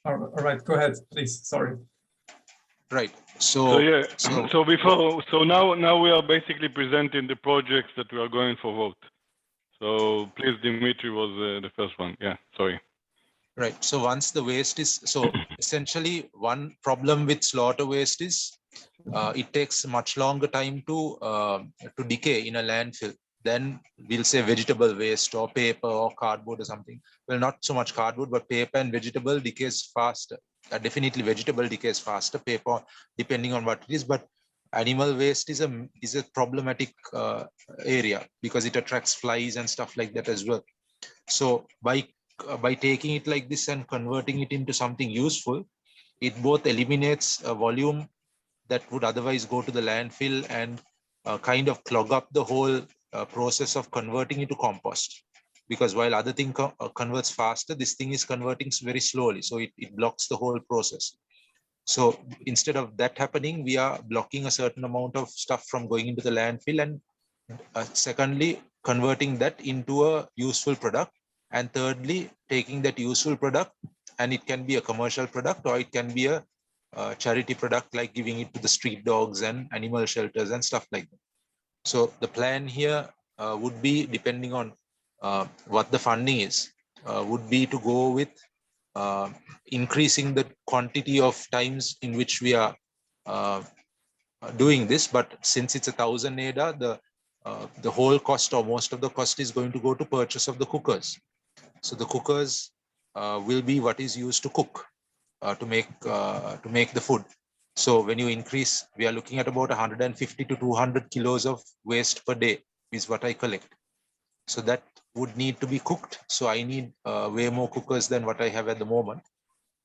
All right, go ahead, please. Sorry. Right. So now we are basically presenting the projects that we are going for vote. So please, Dimitri was the first one. Yeah, sorry. Right. So once the waste is, so essentially one problem with slaughter waste is it takes much longer time to decay in a landfill than, we'll say, vegetable waste or paper or cardboard or something. Well, not so much cardboard, but paper and vegetable decays faster. Definitely vegetable decays faster, paper depending on what it is, but animal waste is a problematic area because it attracts flies and stuff like that as well. So by taking it like this and converting it into something useful, it both eliminates a volume that would otherwise go to the landfill and kind of clog up the whole process of converting it to compost. Because while other thing converts faster, this thing is converting very slowly. So it blocks the whole process. So instead of that happening, we are blocking a certain amount of stuff from going into the landfill, and secondly, converting that into a useful product. And thirdly, taking that useful product, and it can be a commercial product or it can be a charity product, like giving it to the street dogs and animal shelters and stuff like that. So the plan here would be, depending on what the funding is, would be to go with increasing the quantity of times in which we are doing this. But since it's 1,000 ADA, the whole cost or most of the cost is going to go to purchase of the cookers. So the cookers will be what is used to cook, to make the food. So when you increase, we are looking at about 150 to 200 kilos of waste per day is what I collect. So that would need to be cooked. So I need way more cookers than what I have at the moment.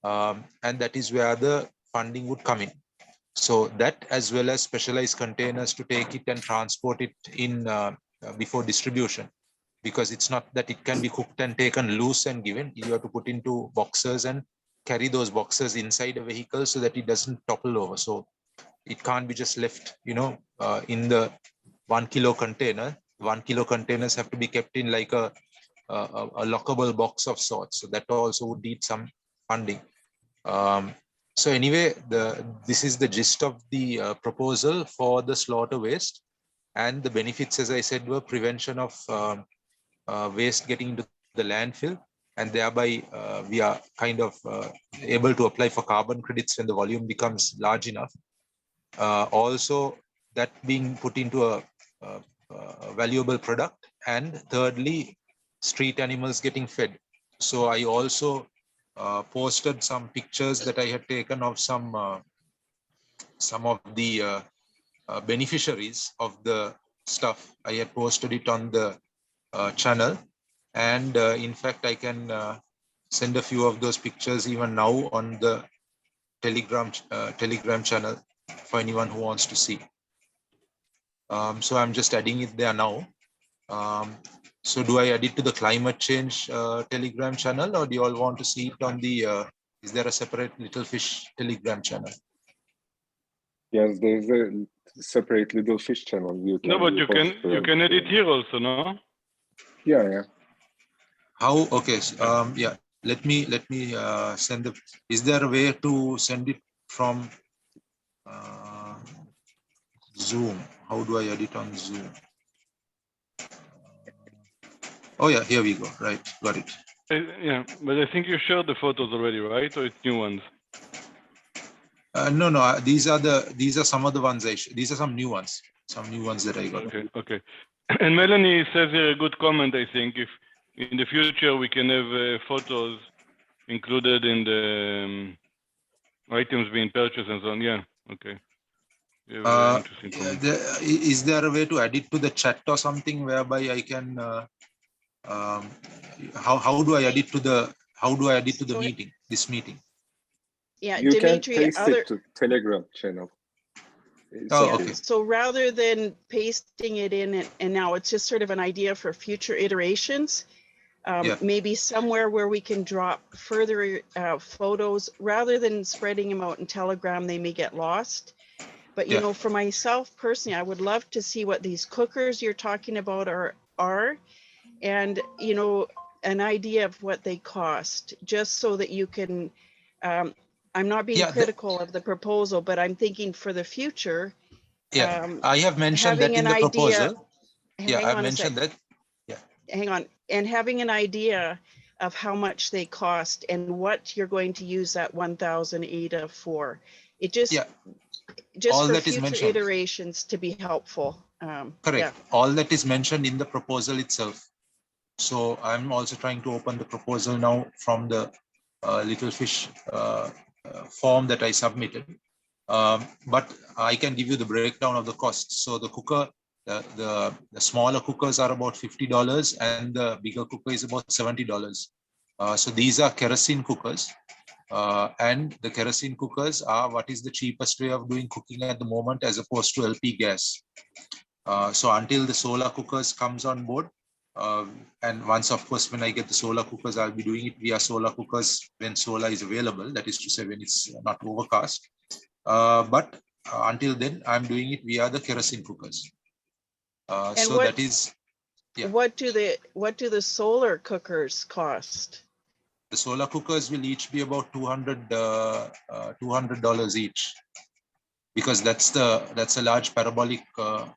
And that is where the funding would come in. So that, as well as specialized containers to take it and transport it in before distribution, because it's not that it can be cooked and taken loose and given. You have to put into boxes and carry those boxes inside a vehicle so that it doesn't topple over. So it can't be just left, in the 1 kilo container. 1 kilo containers have to be kept in like a lockable box of sorts. So that also would need some funding. So anyway, this is the gist of the proposal for the slaughter waste, and the benefits, as I said, were prevention of waste getting into the landfill, and thereby we are kind of able to apply for carbon credits when the volume becomes large enough. Also, that being put into a valuable product, and thirdly, street animals getting fed. So I also posted some pictures that I had taken of some of the beneficiaries of the stuff. I had posted it on the channel, and in fact I can send a few of those pictures even now on the telegram channel for anyone who wants to see. So I'm just adding it there now. So do I add it to the climate change telegram channel, or do you all want to see it on the is there a separate littlefish telegram channel? Yes, there's a separate littlefish channel. No, but you can edit here also, no? Yeah. How? Okay. Yeah. Let me send the. Is there a way to send it from Zoom? How do I edit on Zoom? Oh yeah, here we go. Right, got it. Yeah, but I think you shared the photos already, right? Or it's new ones? No. These are some of the ones these are some new ones. Some new ones that I got. Okay. And Melanie says here a good comment. I think if in the future we can have photos included in the items being purchased and so on. Yeah. Okay. Is there a way to add it to the chat or something whereby I can? How do I add it to the meeting? This meeting. Yeah, you Dimitri, can paste it to Telegram channel. Okay. So rather than pasting it in, and now it's just sort of an idea for future iterations, maybe somewhere where we can drop further photos, rather than spreading them out in Telegram, they may get lost. But, you know, for myself personally, I would love to see what these cookers you're talking about are, and, you know, an idea of what they cost, just so that you can I'm not being Yeah, critical of the proposal, but I'm thinking for the future. Yeah, I have mentioned that having in an the idea. proposal. Yeah, Hang I've on a sec. mentioned that. Hang on, and having an idea of how much they cost and what you're going to use that 1,000 ADA for. It just, Yeah, just all for that is future mentioned. iterations to be helpful. Correct. Yeah. All that is mentioned in the proposal itself. So I'm also trying to open the proposal now from the littlefish form that I submitted. But I can give you the breakdown of the costs. So the cooker, the smaller cookers are about $50 and the bigger cooker is about $70. So these are kerosene cookers. And the kerosene cookers are what is the cheapest way of doing cooking at the moment as opposed to LP gas. So until the solar cookers comes on board, and once, of course, when I get the solar cookers, I'll be doing it via solar cookers when solar is available. That is to say, when it's not overcast. But until then, I'm doing it via the kerosene cookers. So that is, yeah. What do the solar cookers cost? The solar cookers will each be about $200 each, because that's a large parabolic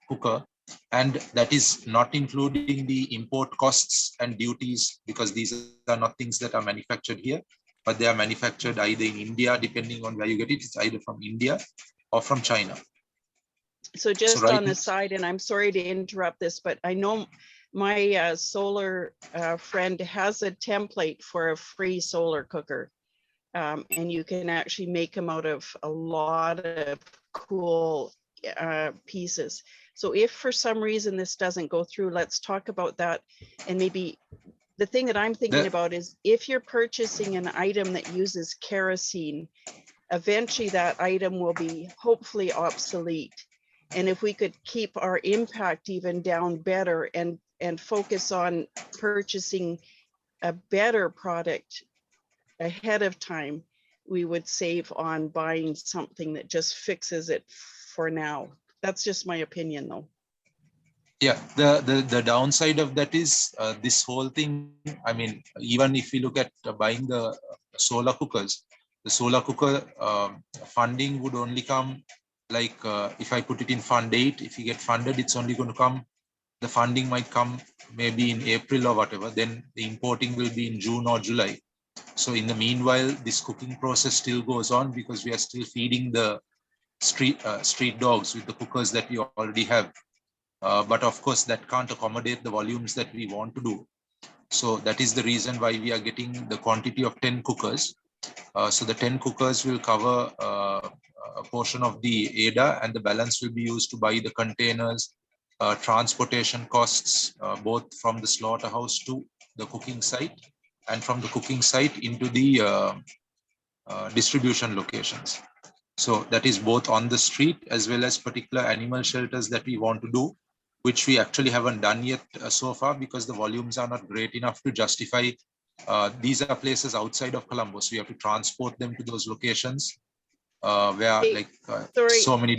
cooker, and that is not including the import costs and duties, because these are not things that are manufactured here, but they are manufactured either in India, depending on where you get it. It's either from India or from China. So just right on the side, and I'm sorry to interrupt this, but I know my solar friend has a template for a free solar cooker. And you can actually make them out of a lot of cool pieces. So if for some reason this doesn't go through, let's talk about that. And maybe the thing that I'm thinking about is if you're purchasing an item that uses kerosene, eventually that item will be hopefully obsolete. And if we could keep our impact even down better and focus on purchasing a better product ahead of time, we would save on buying something that just fixes it for now. That's just my opinion, though. Yeah, the downside of that is this whole thing. I mean, even if we look at buying the solar cookers, the solar cooker funding would only come, like if I put it in fund 8, if you get funded, it's only going to come, the funding might come maybe in April or whatever, then the importing will be in June or July. So in the meanwhile, this cooking process still goes on because we are still feeding the street dogs with the cookers that we already have. But of course, that can't accommodate the volumes that we want to do. So that is the reason why we are getting the quantity of 10 cookers. So the 10 cookers will cover a portion of the ADA, and the balance will be used to buy the containers, transportation costs, both from the slaughterhouse to the cooking site and from the cooking site into the distribution locations. So that is both on the street as well as particular animal shelters that we want to do, which we actually haven't done yet so far because the volumes are not great enough to justify. These are places outside of Colombo, so we have to transport them to those locations where Hey, so many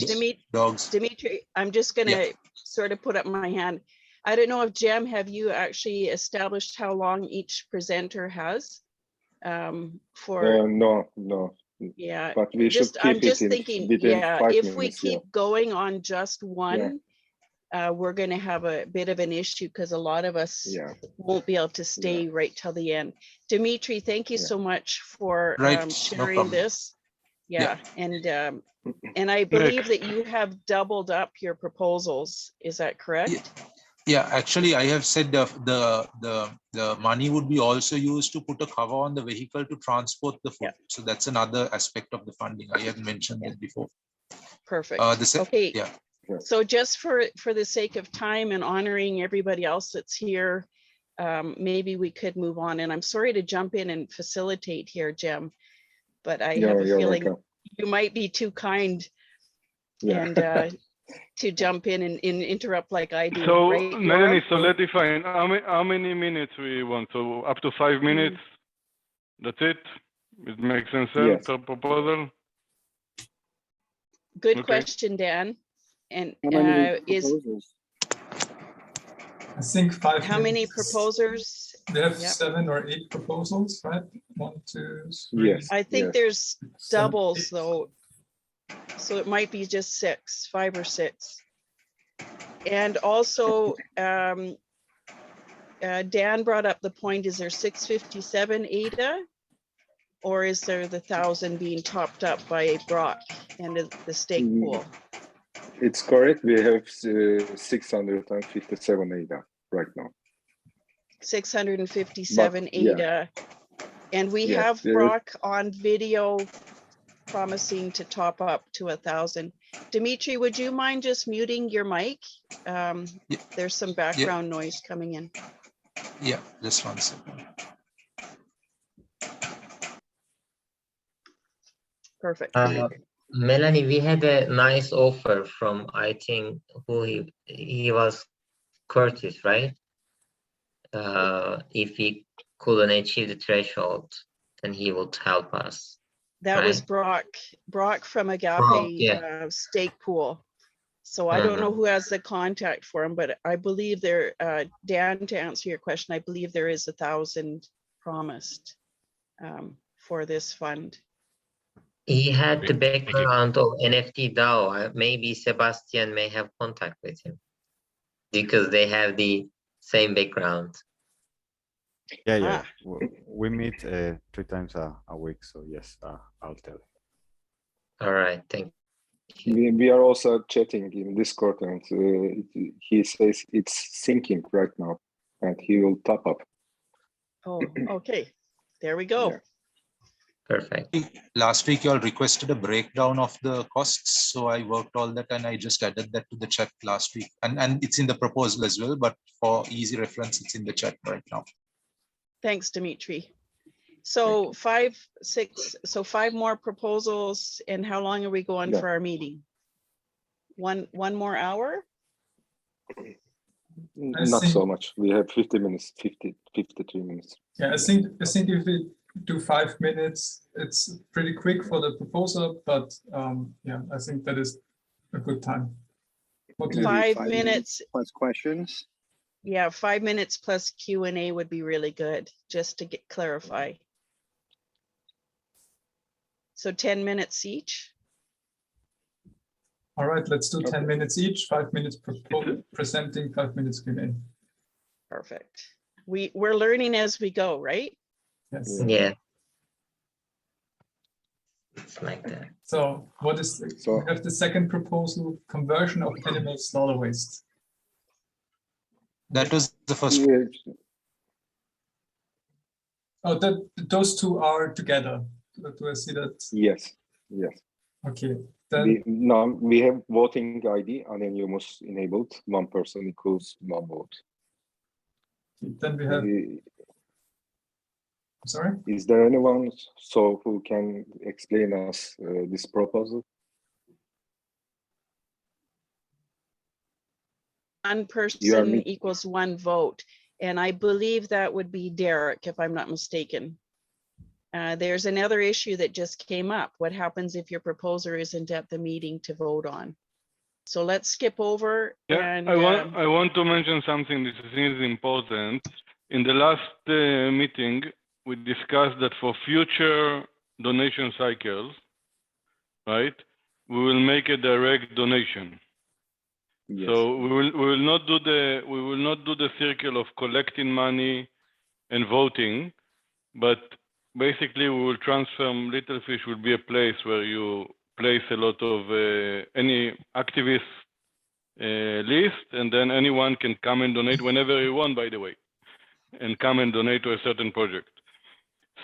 dogs. Dimitri, I'm just gonna sort of put up my hand. I don't know if Jem, have you actually established how long each presenter has? No. Yeah, But we should keep I'm just it thinking, within 5 if minutes, we keep going on just one, we're going to have a bit of an issue because a lot of us won't be able to stay right till the end. Dimitri, thank you so much for sharing this. And I believe that you have doubled up your proposals. Is that correct? Yeah, actually, I have said the money would be also used to put a cover on the vehicle to transport the food. So that's another aspect of the funding. I had mentioned that before. Perfect. Okay. Yeah. So just for the sake of time and honoring everybody else that's here, maybe we could move on. And I'm sorry to jump in and facilitate here, Jem, but I have a feeling you might be too kind and to jump in and interrupt like I do. So right, Melanie, so let's define how many minutes we want. So up to 5 minutes. That's it. It makes sense per proposal. Good question, Dan. And I I think 5 how many proposers we have Yep. 7 or 8 proposals, right? 1, 2, 3. Yes. I think Yes. there's 7, doubles 8. though. So it might be just 6, 5 or 6. And also, Dan brought up the point, is there 657 ADA? Or is there the 1,000 being topped up by Brock and the stake Mm. pool? It's correct. We have 657 ADA right now. 657 But, yeah. ADA. And we Yes, have there- Brock on video promising to top up to 1,000. Dimitri, would you mind just muting your mic? Yeah. There's some background noise coming in. Yeah, just 1 second. Perfect. Melanie, we had a nice offer from, I think, who he was, Curtis, right? If he couldn't achieve the threshold, then he would help us. That was Right. Brock from Agape Brock, yeah. Stake Pool. So I don't know who has the contact for him, but I believe there, Dan, to answer your question, I believe there is 1,000 promised for this fund. He had the Thank you. background of NFT DAO. Maybe Sebastian may have contact with him because they have the same background. Yeah. Ah. We meet 3 times a week, so yes, I'll tell. All right, thank you. We are also chatting in Discord, and he says it's syncing right now, and he will top up. Oh, okay. There we go. Yeah. Perfect. Last week, you all requested a breakdown of the costs. So I worked all that and I just added that to the chat last week. And it's in the proposal as well, but for easy reference, it's in the chat right now. Thanks, Dimitri. So 5 more proposals, and how long are we going Yeah. for our meeting? One more hour? Not think- so much. We have 50 minutes, 53 minutes. Yeah, I think if we do 5 minutes, it's pretty quick for the proposal, but yeah, I think that is a good time. What do you- 5 minutes. Plus questions. Yeah, 5 minutes plus Q&A would be really good, just to clarify. So 10 minutes each. All right, let's do 10 Okay. minutes each, 5 minutes presenting, 5 minutes Q&A. Perfect. We're learning as we go, right? Yes. Yeah. It's like that. So what is, So- we have the second proposal, conversion of animal slaughter waste. That was the first. Yeah, Oh, those two are together. Do I see that? yes. Okay, then, We have voting ID anonymous enabled. 1 person equals 1 vote. then we have, sorry? Is there anyone who can explain us this proposal? One You are person me- equals 1 vote. And I believe that would be Derek, if I'm not mistaken. There's another issue that just came up. What happens if your proposer isn't at the meeting to vote on? So let's skip over Yeah, and I want to mention something that I think is important. In the last meeting, we discussed that for future donation cycles, right, we will make a direct donation. Yes. So we will not do the circle of collecting money and voting, but basically we will transform Littlefish will be a place where you place a lot of any activist list, and then anyone can come and donate whenever you want, by the way, and come and donate to a certain project.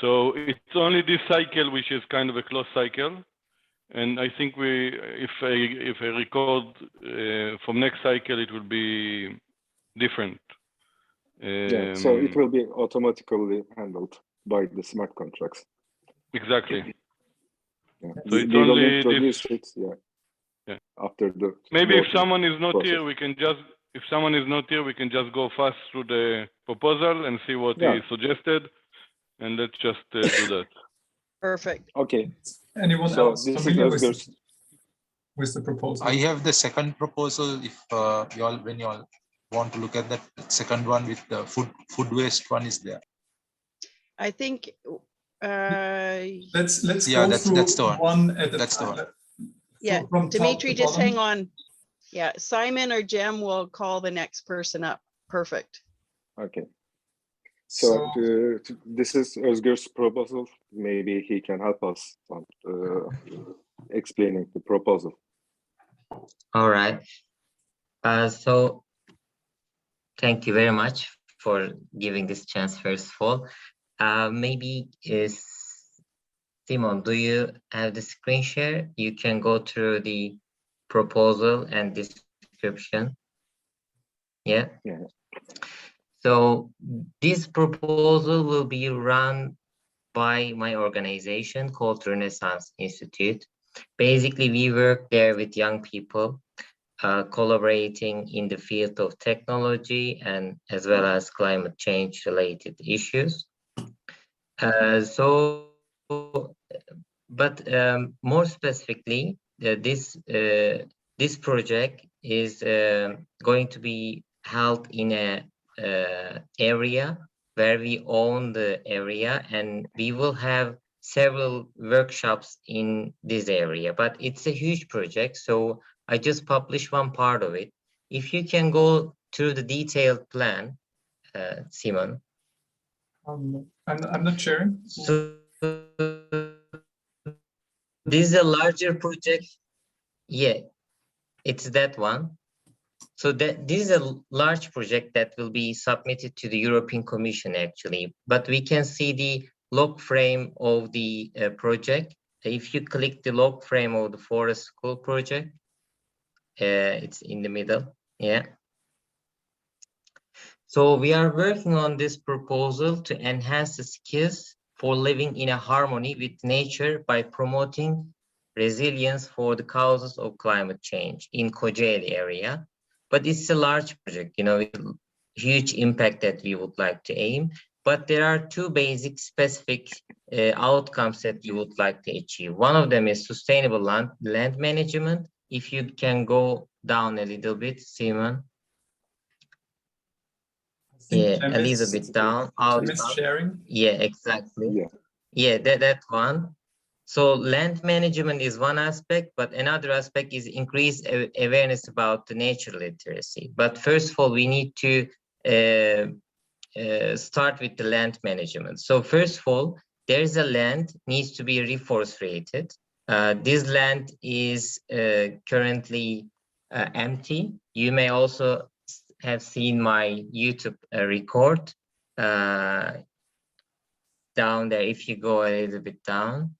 So it's only this cycle which is kind of a closed cycle. And I think if I record from next cycle, it will be different. Yeah, so it will be automatically handled by the smart contracts. Exactly. Yeah. So it's We will only introduce this. it, Yeah. after the Maybe if voting someone is not process. here, we can just go fast through the proposal and see what Yeah. is suggested, and let's just do that. perfect. Okay, Anyone so else this is familiar Özgür's. with the proposal? I have the second proposal if when you all want to look at that second one with the food waste one is there. I think Let's Yeah, go that's through the one. one at a That's the time. one. yeah, From top Dimitri, to just bottom. hang on. Yeah, Simon or Jem will call the next person up. Perfect. Okay. So So this is Özgür's proposal. Maybe he can help us on explaining the proposal. All right. So thank you very much for giving this chance, first of all. Maybe Simon, do you have the screen share? You can go through the proposal and description. Yeah. Yeah. So this proposal will be run by my organization called Renaissance Institute. Basically, we work there with young people, collaborating in the field of technology and as well as climate change related issues. But more specifically, this project is going to be held in a area where we own the area, and we will have several workshops in this area. But it's a huge project, so I just published one part of it. If you can go through the detailed plan, Simon. I'm not sharing. So this is a larger project. Yeah, it's that one. So this is a large project that will be submitted to the European Commission actually, but we can see the log frame of the project. If you click the log frame of the Forest School project, it's in the middle, yeah. So we are working on this proposal to enhance the skills for living in a harmony with nature by promoting resilience for the causes of climate change in Kocaeli area. But it's a large project, you know, with huge impact that we would like to aim. But there are two basic specific outcomes that we would like to achieve. One of them is sustainable land management. If you can go down a little bit, Simon. Yeah, a little bit down. Sharing. Yeah, exactly. Yeah, that one. So land management is one aspect, but another aspect is increased awareness about the nature literacy. But first of all, we need to start with the land management. So first of all, there is a land needs to be reforested. This land is currently empty. You may also have seen my YouTube record down there if you go a little bit down.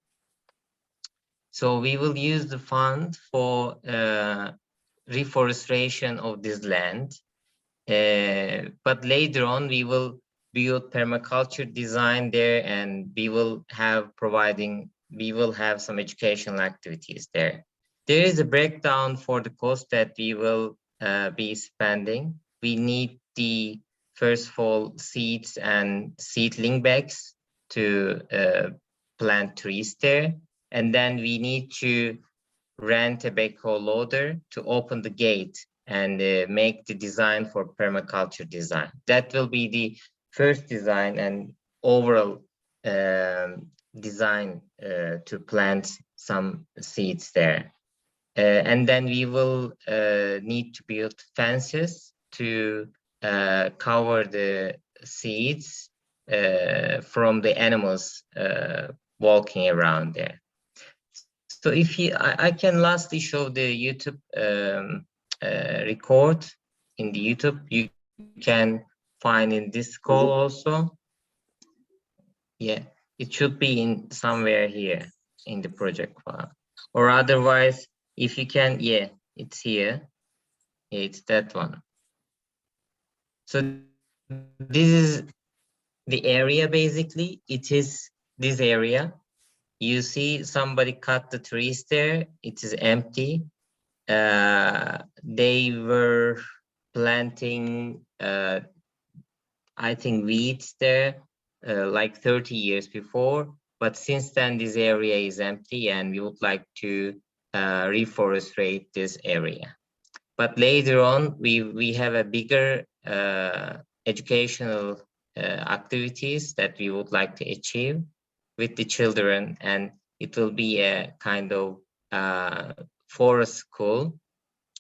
So we will use the fund for reforestation of this land. But later on, we will build permaculture design there, and we will have some educational activities there. There is a breakdown for the cost that we will be spending. We need the, first of all, seeds and seedling bags to plant trees there. And then we need to rent a backhoe loader to open the gate and make the design for permaculture design. That will be the first design and overall design to plant some seeds there. And then we will need to build fences to cover the seeds from the animals walking around there. So if I can lastly show the YouTube record in the YouTube. You can find in this call also. Yeah, it should be in somewhere here in the project file. Or otherwise, if you can, yeah, it's here. Yeah, it's that one. So this is the area basically. It is this area. You see somebody cut the trees there. It is empty. They were planting, I think, weeds there like 30 years before. But since then, this area is empty, and we would like to reforest this area. but later on we have a bigger educational activities that we would like to achieve with the children, and it will be a kind of forest school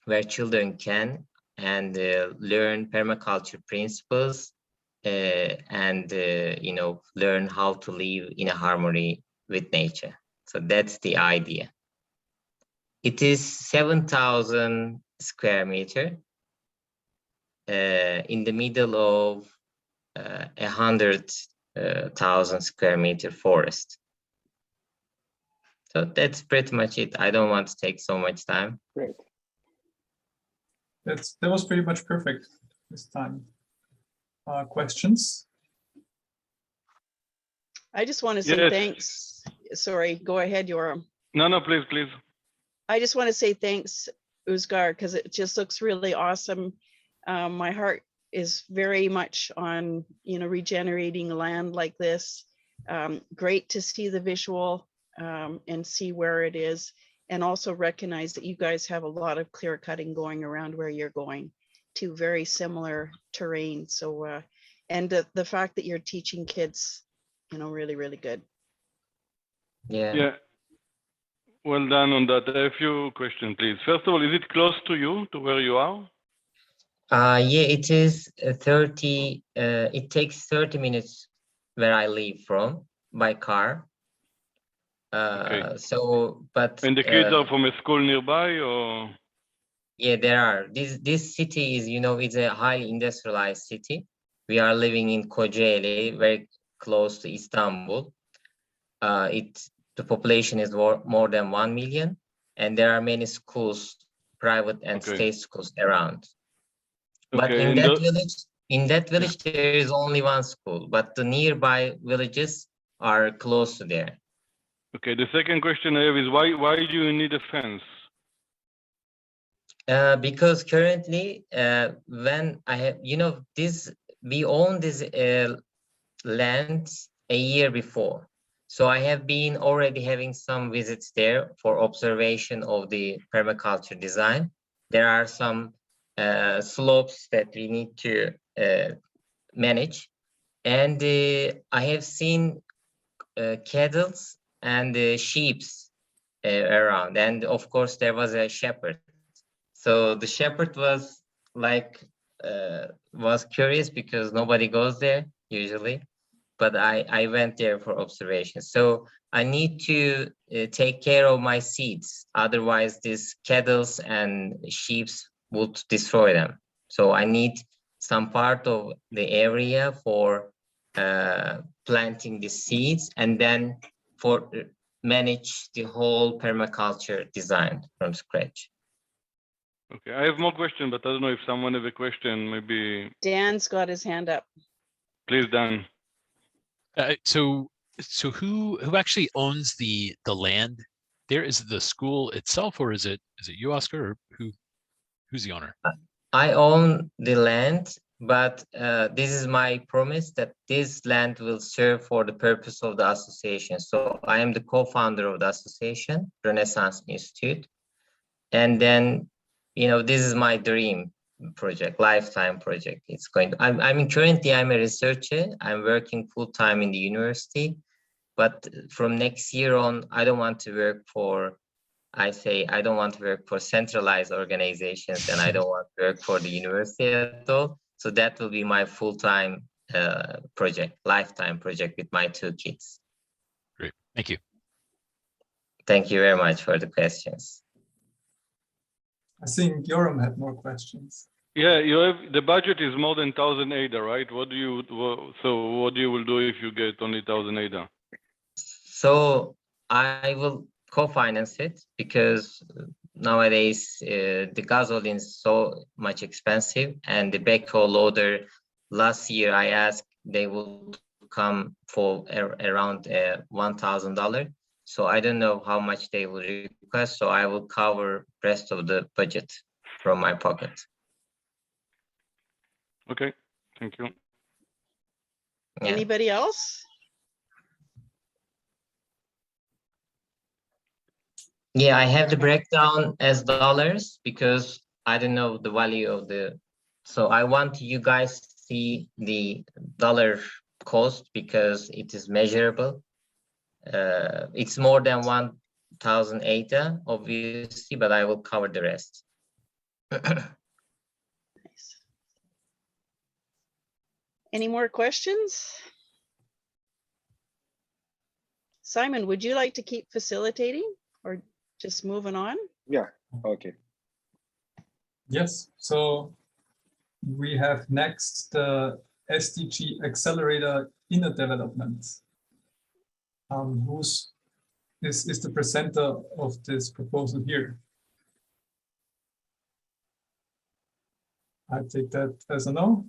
where children can learn permaculture principles and learn how to live in a harmony with nature. So that's the idea. It is 7,000 square meter in the middle of 100,000 square meter forest. So that's pretty much it. I don't want to take so much time. Great. That was pretty much perfect this time. Questions? I just want to say Yes. thanks. Sorry, go ahead, Yoram. No, please, please. I just want to say thanks, Uzgar, because it just looks really awesome. My heart is very much on, regenerating land like this. Great to see the visual and see where it is, and also recognize that you guys have a lot of clear cutting going around where you're going to very similar terrain. So, and the fact that you're teaching kids, really, really good. Yeah. Well done on that. I have a few questions, please. First of all, is it close to you, to where you are? Yeah, it is 30. It takes 30 minutes where I live from by car. Okay. So, but And the kids are from a school nearby, or? yeah, there are. This city is, it's a highly industrialized city. We are living in Kocaeli, very close to Istanbul. The population is more than 1 million, and there are many schools, private and state schools around. But in that village, there is only one school, but the nearby villages are close to there. Okay, the second question I have is why do you need a fence? Because currently, when I have, we own this land a year before. So I have been already having some visits there for observation of the permaculture design. There are some slopes that we need to manage. And I have seen cattle and sheep around. And of course, there was a shepherd. So the shepherd was was curious because nobody goes there usually. But I went there for observation. So I need to take care of my seeds. Otherwise, these cattle and sheep would destroy them. So I need some part of the area for planting the seeds and then for manage the whole permaculture design from scratch. Okay, I have more questions, but I don't know if someone has a question, maybe. Dan's got his hand up. Please, Dan. So who actually owns the land there? Is it the school itself, or is it you, Oscar, or who's the owner? I own the land, but this is my promise that this land will serve for the purpose of the association. So I am the co-founder of the association, Renaissance Institute. And then, this is my dream project, lifetime project. It's going to, currently I'm a researcher. I'm working full-time in the university, but from next year on, I don't want to work for centralized organizations, and I don't want to work for the university at all. So that will be my full-time project, lifetime project with my 2 kids. Great, thank you. Thank you very much for the questions. I think Yoram had more questions. Yeah, you have the budget is more than 1,000 ADA, right? What do you will do if you get only 1,000 ADA? So I will co-finance it because nowadays the gasoline is so much expensive, and the backhoe loader last year I asked they will come for around $1,000. So I don't know how much they will request. So I will cover rest of the budget from my pocket. Okay, thank you. Yeah. Anybody else? Yeah, I have the breakdown as dollars because I don't know the value of the, so I want you guys to see the dollar cost because it is measurable. It's more than 1,000 ATA, obviously, but I will cover the rest. Nice. Any more questions? Simon, would you like to keep facilitating or just moving on? Yeah, okay. Yes, so we have next the SDG Accelerator Inner Development. Who's is the presenter of this proposal here? I take that as a no.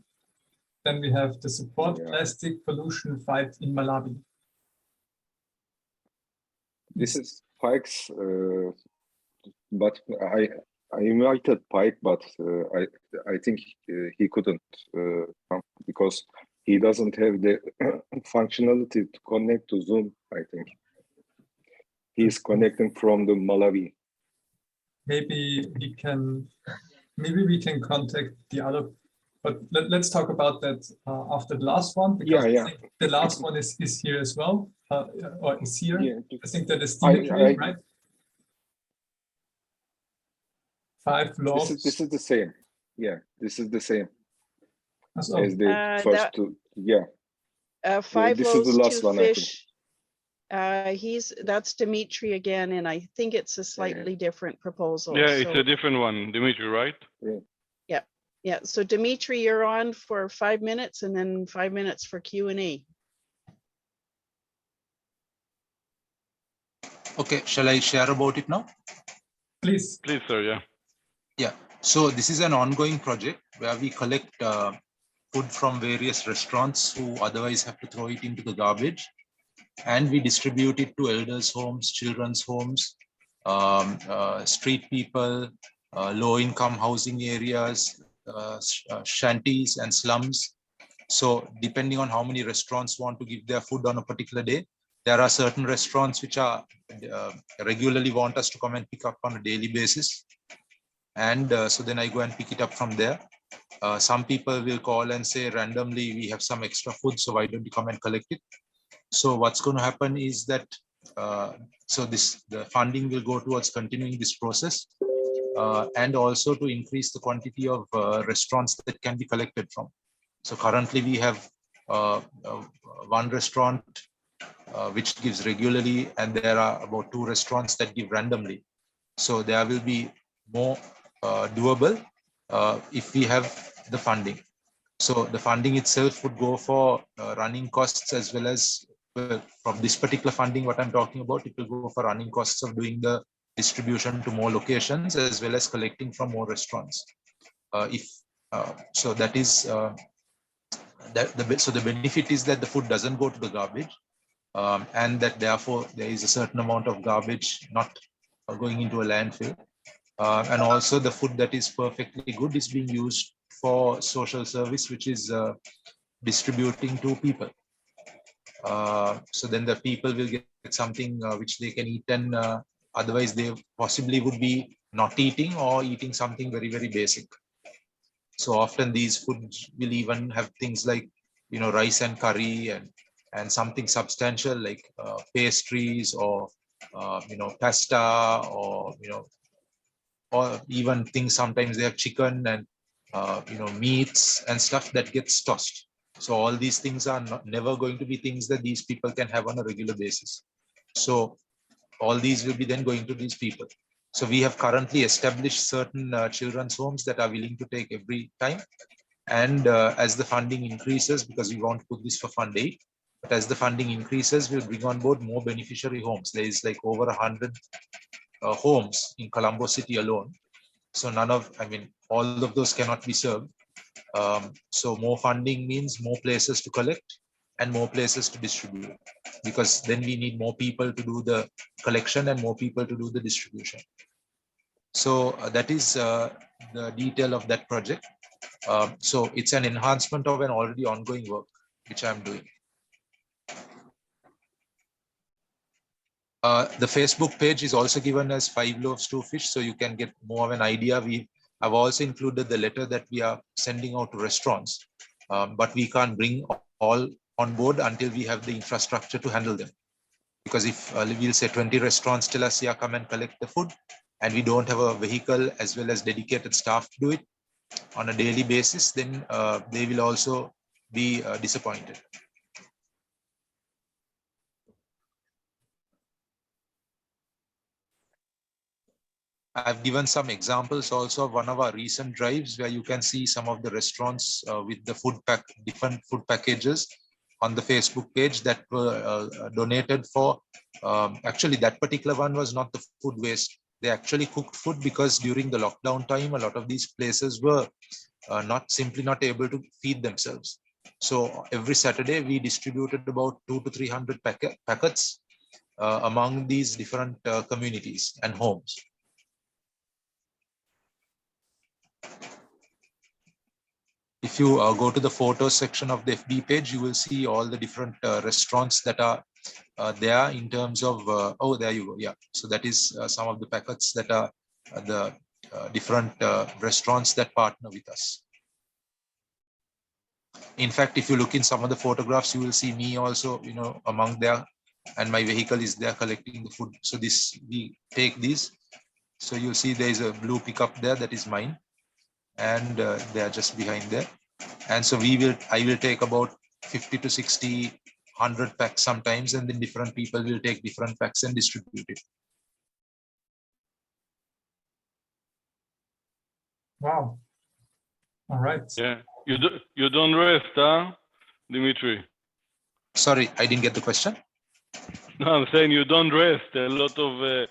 Then we have the support Yeah. plastic pollution fight in Malawi. This is Pike's, but I invited Pike, but I think he couldn't come because he doesn't have the functionality to connect to Zoom. I think he's connecting from the Malawi. Maybe he can. Maybe we can contact the other. But let's talk about that after the last one, because Yeah. I think the last one is here as well, or is here. Yeah, I think that is Dimitri, right? 5 loaves. this is the same. Yeah, this is the same So, as the first two. Yeah. 5 this is the loaves, last 2 one, I think. fish. That's Dimitri again, and I think it's a slightly different proposal. Yeah, it's so, a different one, Dimitri, right? yeah. So Dimitri, you're on for 5 minutes, and then 5 minutes for Q&A. Okay, shall I share about it now? please. Please, sir, yeah. Yeah, so this is an ongoing project where we collect food from various restaurants who otherwise have to throw it into the garbage, and we distribute it to elders' homes, children's homes, street people, low-income housing areas, shanties and slums. So depending on how many restaurants want to give their food on a particular day, there are certain restaurants which are regularly want us to come and pick up on a daily basis. And so then I go and pick it up from there. Some people will call and say randomly, we have some extra food, so why don't you come and collect it? So what's going to happen is that, the funding will go towards continuing this process and also to increase the quantity of restaurants that can be collected from. So currently we have one restaurant which gives regularly, and there are about 2 restaurants that give randomly. So there will be more doable if we have the funding. So the funding itself would go for running costs, as well as from this particular funding, what I'm talking about, it will go for running costs of doing the distribution to more locations, as well as collecting from more restaurants. So that is so the benefit is that the food doesn't go to the garbage, and that therefore there is a certain amount of garbage not going into a landfill. And also the food that is perfectly good is being used for social service, which is distributing to people. So then the people will get something which they can eat, and otherwise they possibly would be not eating or eating something very, very basic. So often these foods will even have things like, rice and curry and something substantial like pastries or, pasta or, or even things, sometimes they have chicken and, meats and stuff that gets tossed. So all these things are never going to be things that these people can have on a regular basis. So all these will be then going to these people. So we have currently established certain children's homes that are willing to take every time. And as the funding increases, because we want to put this for Fund 8, but as the funding increases, we'll bring on board more beneficiary homes. There is like over 100 homes in Colombo City alone. So all of those cannot be served. So more funding means more places to collect and more places to distribute, because then we need more people to do the collection and more people to do the distribution. So that is the detail of that project. So it's an enhancement of an already ongoing work, which I'm doing. The Facebook page is also given as 5 loaves, 2 fish, so you can get more of an idea. I've also included the letter that we are sending out to restaurants, but we can't bring all on board until we have the infrastructure to handle them. Because if we'll say 20 restaurants tell us, yeah, come and collect the food, and we don't have a vehicle as well as dedicated staff to do it on a daily basis, then they will also be disappointed. I've given some examples also of one of our recent drives where you can see some of the restaurants with the different food packages on the Facebook page that were donated for. Actually, that particular one was not the food waste. They actually cooked food because during the lockdown time, a lot of these places were simply not able to feed themselves. So every Saturday, we distributed about 200 to 300 packets among these different communities and homes. If you go to the photos section of the FB page, you will see all the different restaurants that are there in terms of, oh, there you go. Yeah. So that is some of the packets that are the different restaurants that partner with us. In fact, if you look in some of the photographs, you will see me also, among there, and my vehicle is there collecting the food. So we take these. So you'll see there is a blue pickup there, that is mine. And they are just behind there. And so I will take about 50 to 60, 100 packs sometimes, and then different people will take different packs and distribute it. Wow. All right. Yeah, you don't rest, huh, Dimitri? Sorry, I didn't get the question. No, I'm saying you don't rest. A lot of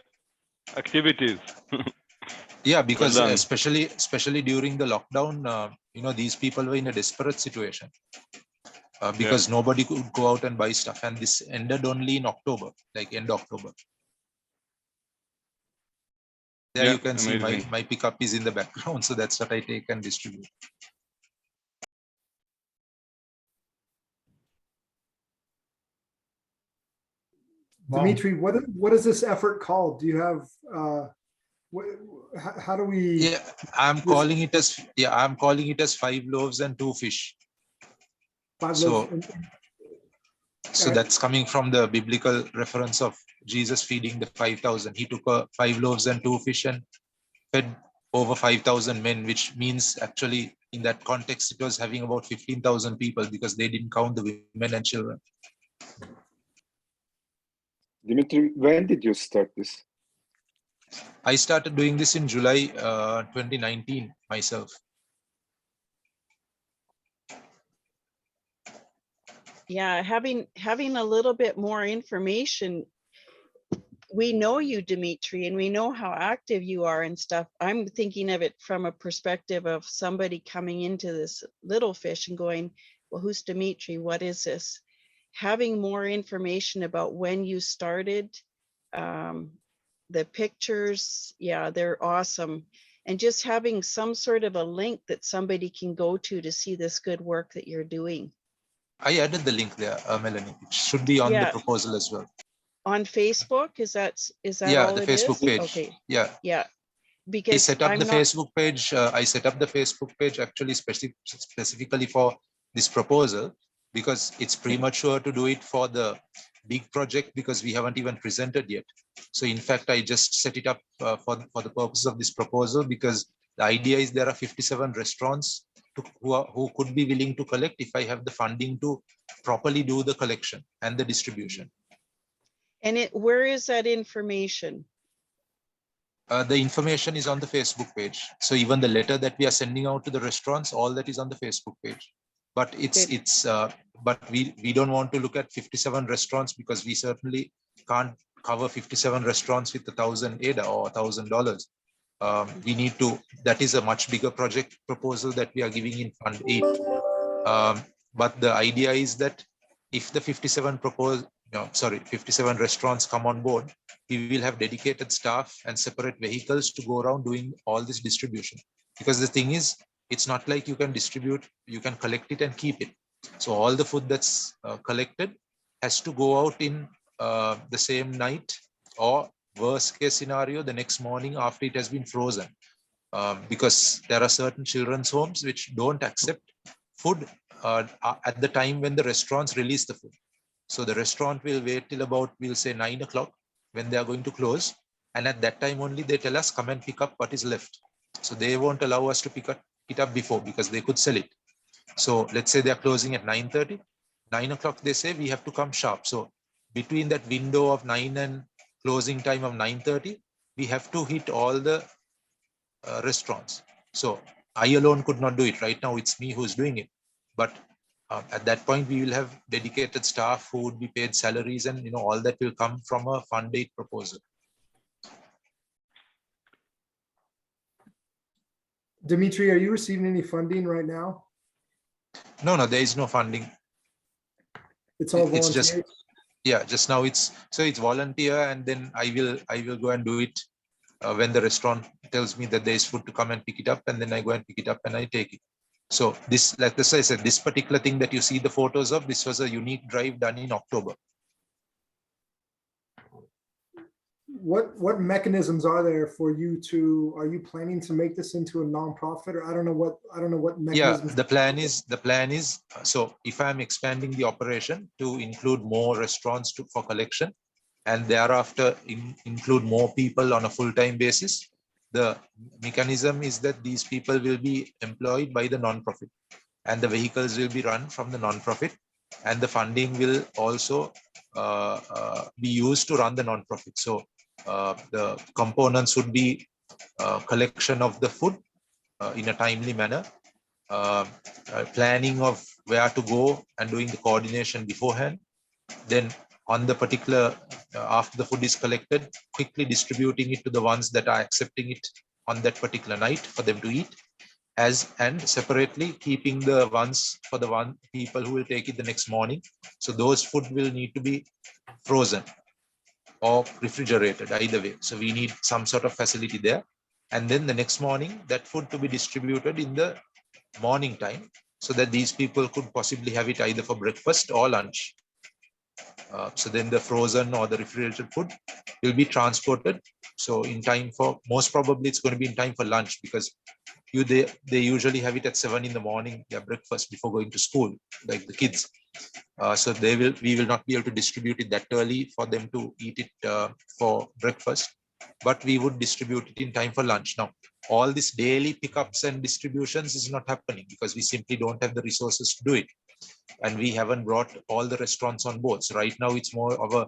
activities. Yeah, because Well done. especially during the lockdown, these people were in a desperate situation because nobody could go out and buy stuff, and this ended only in October, like end October. There you can see my pickup is in the background, so that's what I take and distribute. Wow. Dimitri, what is this effort called? Do you have how do we? Yeah, I'm calling it as 5 loaves and 2 fish. 5 So, loaves. So that's coming from the biblical reference of Jesus feeding the 5,000. He took 5 loaves and 2 fish and fed over 5,000 men, which means actually in that context, it was having about 15,000 people because they didn't count the women and children. Dimitri, when did you start this? I started doing this in July 2019 myself. Yeah, having a little bit more information. We know you, Dimitri, and we know how active you are and stuff. I'm thinking of it from a perspective of somebody coming into this little fish and going, well, who's Dimitri? What is this? Having more information about when you started, the pictures, yeah, they're awesome. And just having some sort of a link that somebody can go to see this good work that you're doing. I added the link there, Melanie. It should be on the proposal as well. On Facebook, is that yeah, all the it Facebook is? page. Okay. Yeah. Because I set up the Facebook page. I set up the Facebook page actually specifically for this proposal because it's premature to do it for the big project because we haven't even presented yet. So in fact, I just set it up for the purpose of this proposal because the idea is there are 57 restaurants who could be willing to collect if I have the funding to properly do the collection and the distribution. And where is that information? The information is on the Facebook page. So even the letter that we are sending out to the restaurants, all that is on the Facebook page. But but we don't want to look at 57 restaurants because we certainly can't cover 57 restaurants with $1,000 or $1,000. We need to. That is a much bigger project proposal that we are giving in Fund 8. But the idea is that if the 57 restaurants come on board, we will have dedicated staff and separate vehicles to go around doing all this distribution. Because the thing is, it's not like you can distribute, you can collect it and keep it. So all the food that's collected has to go out in the same night or worst case scenario, the next morning after it has been frozen. because there are certain children's homes which don't accept food at the time when the restaurants release the food. So the restaurant will wait till about, we'll say 9 o'clock when they are going to close. And at that time only they tell us, come and pick up what is left. So they won't allow us to pick it up before because they could sell it. So let's say they're closing at 9:30, 9 o'clock, they say we have to come sharp. So between that window of 9 and closing time of 9:30, we have to hit all the restaurants. So I alone could not do it. Right now it's me who's doing it. But at that point, we will have dedicated staff who would be paid salaries, and all that will come from a fund aid proposal. Dimitri, are you receiving any funding right now? No, there is no funding. It's all It's volunteer. just now it's volunteer, and then I will go and do it when the restaurant tells me that there is food to come and pick it up, and then I go and pick it up and I take it. So this, like I said, this particular thing that you see the photos of, this was a unique drive done in October. What mechanisms are there for you to, are you planning to make this into a nonprofit, or I don't know what mechanisms? Yeah, the plan is, so if I'm expanding the operation to include more restaurants for collection, and thereafter include more people on a full-time basis, the mechanism is that these people will be employed by the non-profit, and the vehicles will be run from the non-profit, and the funding will also be used to run the non-profit. So the components would be collection of the food in a timely manner, planning of where to go and doing the coordination beforehand, then on the particular, after the food is collected, quickly distributing it to the ones that are accepting it on that particular night for them to eat, and separately keeping the ones for the people who will take it the next morning. So those food will need to be frozen or refrigerated, either way. So we need some sort of facility there. And then the next morning, that food to be distributed in the morning time, so that these people could possibly have it either for breakfast or lunch. So then the frozen or the refrigerated food will be transported. So in time for, most probably it's going to be in time for lunch, because they usually have it at 7 in the morning, their breakfast before going to school, like the kids. So we will not be able to distribute it that early for them to eat it for breakfast, but we would distribute it in time for lunch. Now, all this daily pickups and distributions is not happening because we simply don't have the resources to do it. And we haven't brought all the restaurants on board. So right now it's more of a,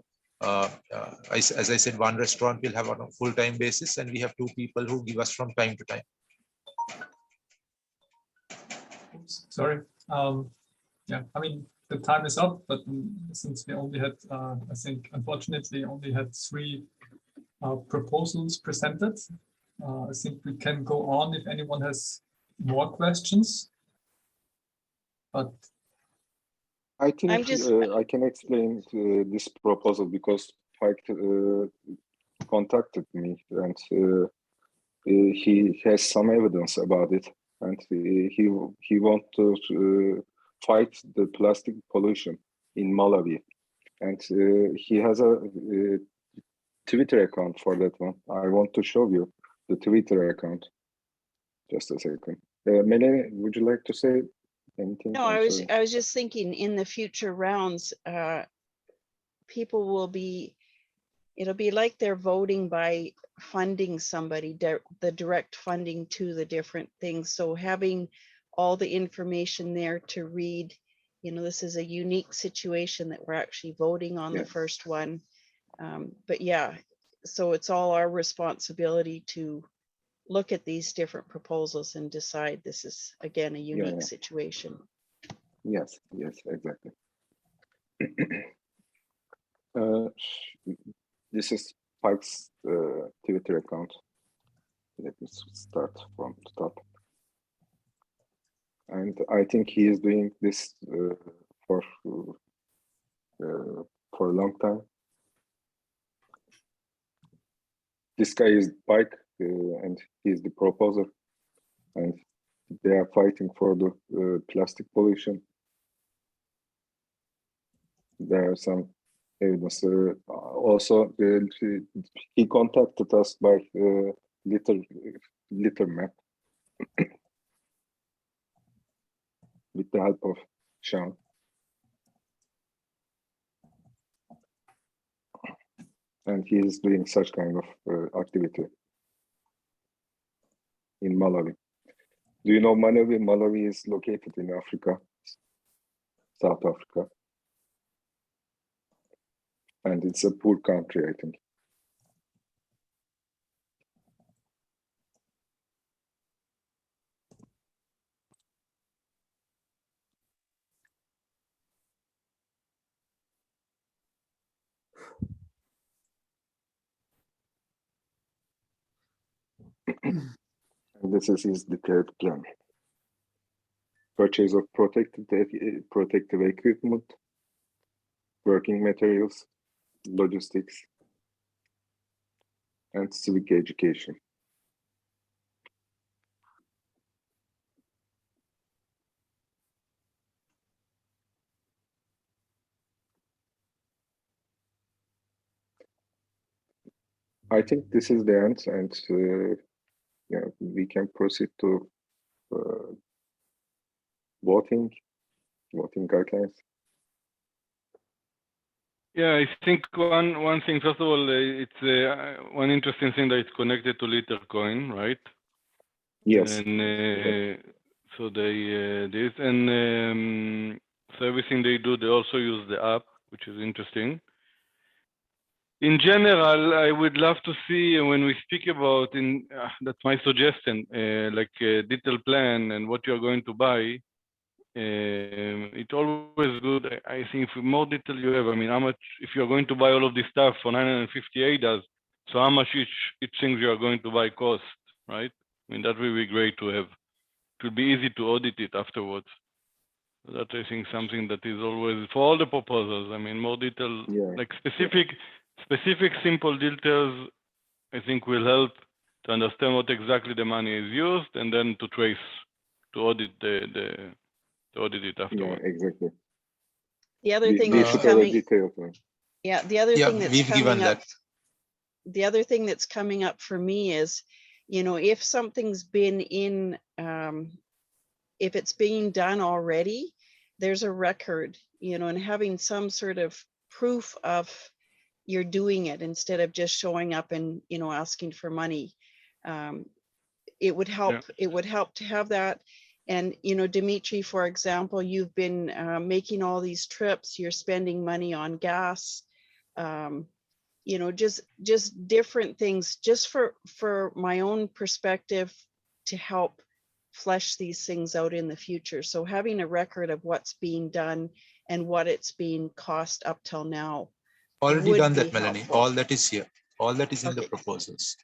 as I said, one restaurant will have on a full-time basis, and we have 2 people who give us from time to time. Oops, sorry. Yeah, I mean, the time is up, but since we only had, I think, unfortunately, only had 3 proposals presented, I think we can go on if anyone has more questions. But I think I'm I can explain this proposal because Pike contacted me, and he has some evidence about it, and he wants to fight the plastic pollution in Malawi, and he has a Twitter account for that one. I want to show you the Twitter account. Just a second. Melanie, would you like to say anything? No, I was just thinking in the future rounds, people will be, it'll be like they're voting by funding somebody, the direct funding to the different things. So having all the information there to read, this is a unique situation that we're actually voting on the first one. But yeah, so it's all our responsibility to look at these different proposals and decide this is, again, a unique situation. Yes, exactly. This is Pike's Twitter account. Let me start from the top. And I think he is doing this for a long time. This guy is Pike, and he's the proposer, and they are fighting for the plastic pollution. There are some evidence. Also, he contacted us by litter map with the help of Sean. And he is doing such kind of activity in Malawi. Do you know Malawi? Malawi is located in Africa, South Africa. And it's a poor country, I think. And this is his detailed plan. Purchase of protective equipment, working materials, logistics, and civic education. I think this is the end, and yeah, we can proceed to voting guidelines. Yeah, I think one thing, first of all, it's one interesting thing that it's connected to Litercoin, right? Yes. And so they this, and so everything they do, they also use the app, which is interesting. In general, I would love to see when we speak about, that's my suggestion, like a detailed plan and what you're going to buy. It's always good. I think if more detail you have, I mean, how much, if you're going to buy all of this stuff for 958 dollars, so how much each thing you are going to buy cost, right? I mean, that will be great to have. It will be easy to audit it afterwards. That I think something that is always for all the proposals. I mean, more detail, like specific simple details, I think will help to understand what exactly the money is used, and then to trace, to audit to audit it afterwards. Yeah, exactly. The other thing that's coming, yeah, the other thing that's coming up, the other thing that's coming up for me is, you know, if something's been in, if it's being done already, there's a record, you know, and having some sort of proof of you're doing it instead of just showing up and, you know, asking for money. It would help. It would help to have that. And, you know, Dimitri, for example, you've been making all these trips, you're spending money on gas, you know, just different things, just for my own perspective to help flesh these things out in the future. So having a record of what's being done and what it's being cost up till now. Already done that, Melanie. Helpful. All that is here. All that is in the proposals.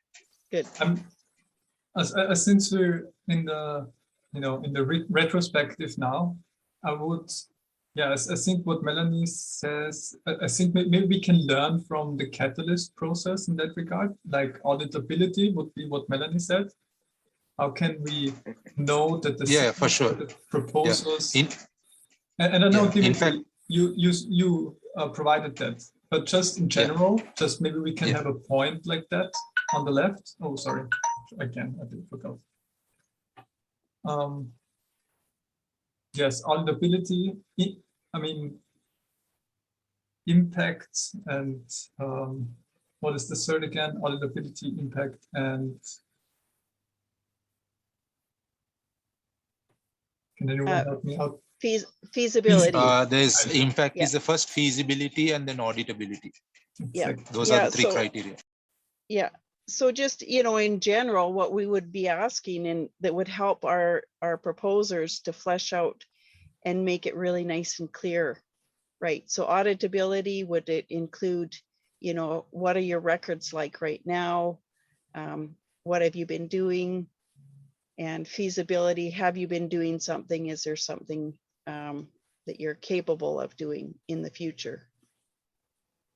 Good. Since we're in the, you know, in the retrospective now, I would, yeah, I think what Melanie says, I think maybe we can learn from the catalyst process in that regard, like auditability would be what Melanie said. How can we know that the for sure the proposals? Yeah. And I know, Dimitri, you provided that, but just in general, just maybe we can have a point like that on the left. Oh, sorry, again, I forgot. Yes, auditability. I mean, impact and what is the third again? Auditability, impact, and can anyone help me out? Feasibility. There's impact is the first, feasibility, and then auditability. Yeah, those are the three criteria. Yeah. So just, you know, in general, what we would be asking, and that would help our proposers to flesh out and make it really nice and clear, right? So auditability, would it include, you know, what are your records like right now? What have you been doing? And feasibility, have you been doing something? Is there something that you're capable of doing in the future?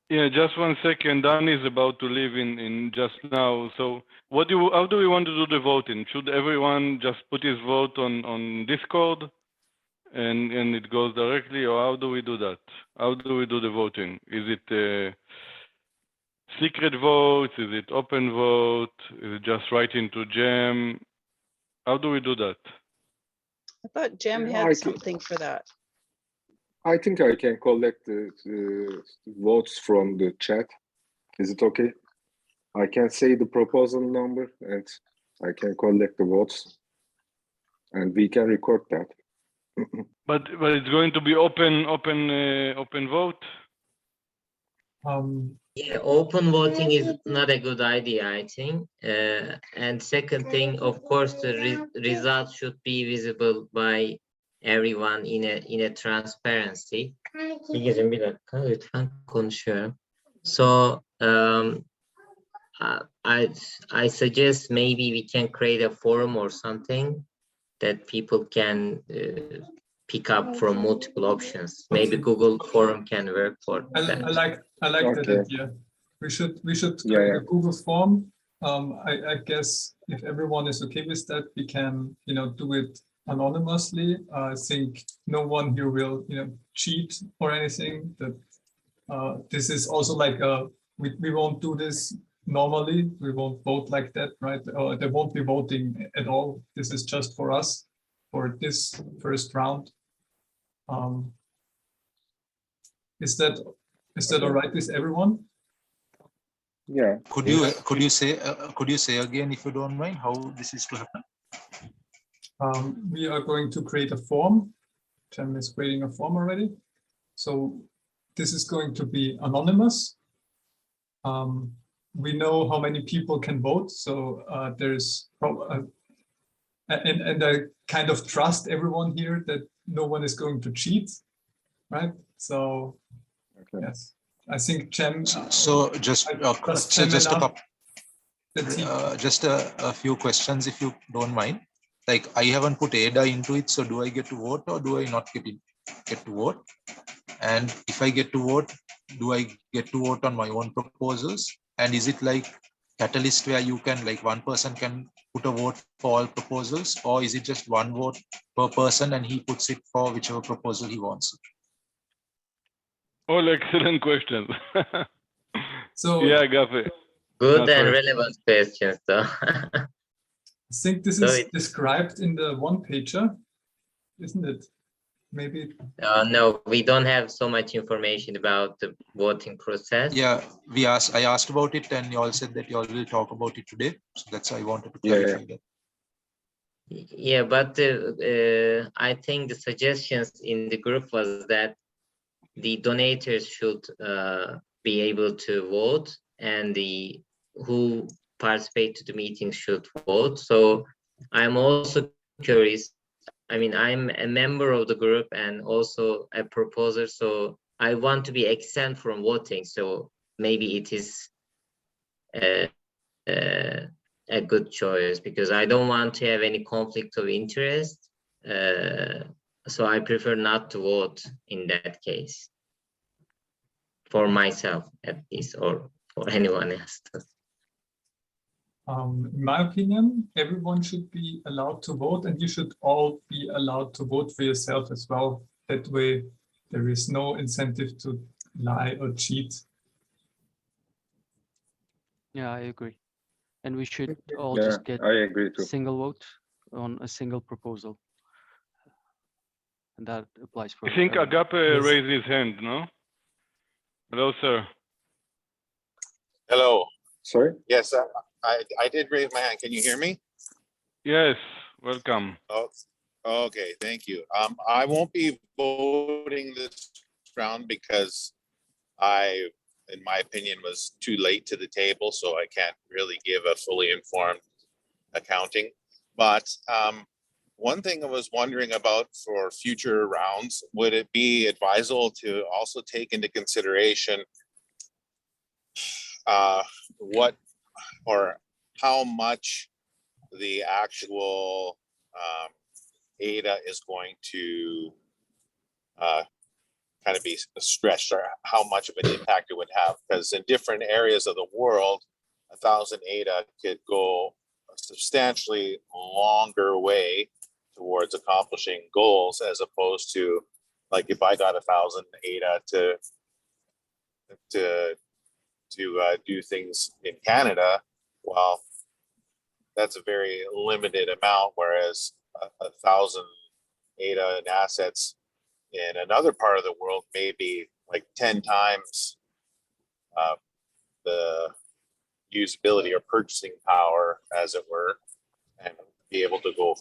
Yeah, just 1 second. Dan is about to leave in just now. So how do we want to do the voting? Should everyone just put his vote on Discord and it goes directly, or how do we do that? How do we do the voting? Is it secret votes? Is it open vote? Is it just right into Gem? How do we do that? I thought Jem Yeah, had something for that. I think I can collect the votes from the chat. Is it okay? I can say the proposal number and I can collect the votes, and we can record that. But it's going to be open vote. Yeah, open voting is not a good idea, I think. And second thing, of course, the results should be visible by everyone in a transparency. Bilgeciğim, bir dakika, lütfen konuşuyorum. So I suggest maybe we can create a forum or something that people can pick up from multiple options. Maybe Google Forum can work for that. I like that Okay. idea. We should Yeah, create yeah. a Google form. I guess if everyone is okay with that, we can do it anonymously. I think no one here will cheat or anything. That this is also like we won't do this normally. We won't vote like that, right? There won't be voting at all. This is just for us for this first round. Is that all right with everyone? Yeah. Could you say again, if you don't mind, how this is to happen? We are going to create a form. Jem is creating a form already. So this is going to be anonymous. We know how many people can vote. So there's and I kind of trust everyone here that no one is going to cheat, right? So yes, I think Jem. So just a few questions, if you don't mind. Like, I haven't put ADA into it, so do I get to vote or do I not get to vote? And if I get to vote, do I get to vote on my own proposals? And is it like Catalyst where you can, like, one person can put a vote for all proposals, or is it just one vote per person and he puts it for whichever proposal he wants? All excellent questions. So yeah, Gafe. Good and relevant questions, though. I think this is described in the one-pager, isn't it? Maybe. No, we don't have so much information about the voting process. Yeah, I asked about it, and you all said that you all will talk about it today. So that's why I wanted to clarify that. Yeah, but I think the suggestions in the group was that the donators should be able to vote, and the who participate to the meeting should vote. So I'm also curious. I mean, I'm a member of the group and also a proposer, so I want to be exempt from voting. So maybe it is a good choice, because I don't want to have any conflict of interest. So I prefer not to vote in that case, for myself at least, or for anyone else. In my opinion, everyone should be allowed to vote, and you should all be allowed to vote for yourself as well. That way, there is no incentive to lie or cheat. Yeah, I agree. And we should all Yeah, just get I agree too. single vote on a single proposal. And that applies for I think everyone. Agape raised his hand, no? Hello, sir. Hello. Sorry? Yes, I did raise my hand. Can you hear me? Yes, welcome. Oh, okay, thank you. I won't be voting this round because in my opinion, was too late to the table, so I can't really give a fully informed accounting. But one thing I was wondering about for future rounds, would it be advisable to also take into consideration what or how much the actual ADA is going to kind of be stretched, or how much of an impact it would have? Because in different areas of the world, 1,000 ADA could go a substantially longer way towards accomplishing goals, as opposed to, like, if I got 1,000 ADA to to do things in Canada, well, that's a very limited amount, whereas 1,000 ADA and assets in another part of the world may be like 10 times the usability or purchasing power, as it were, and be able to go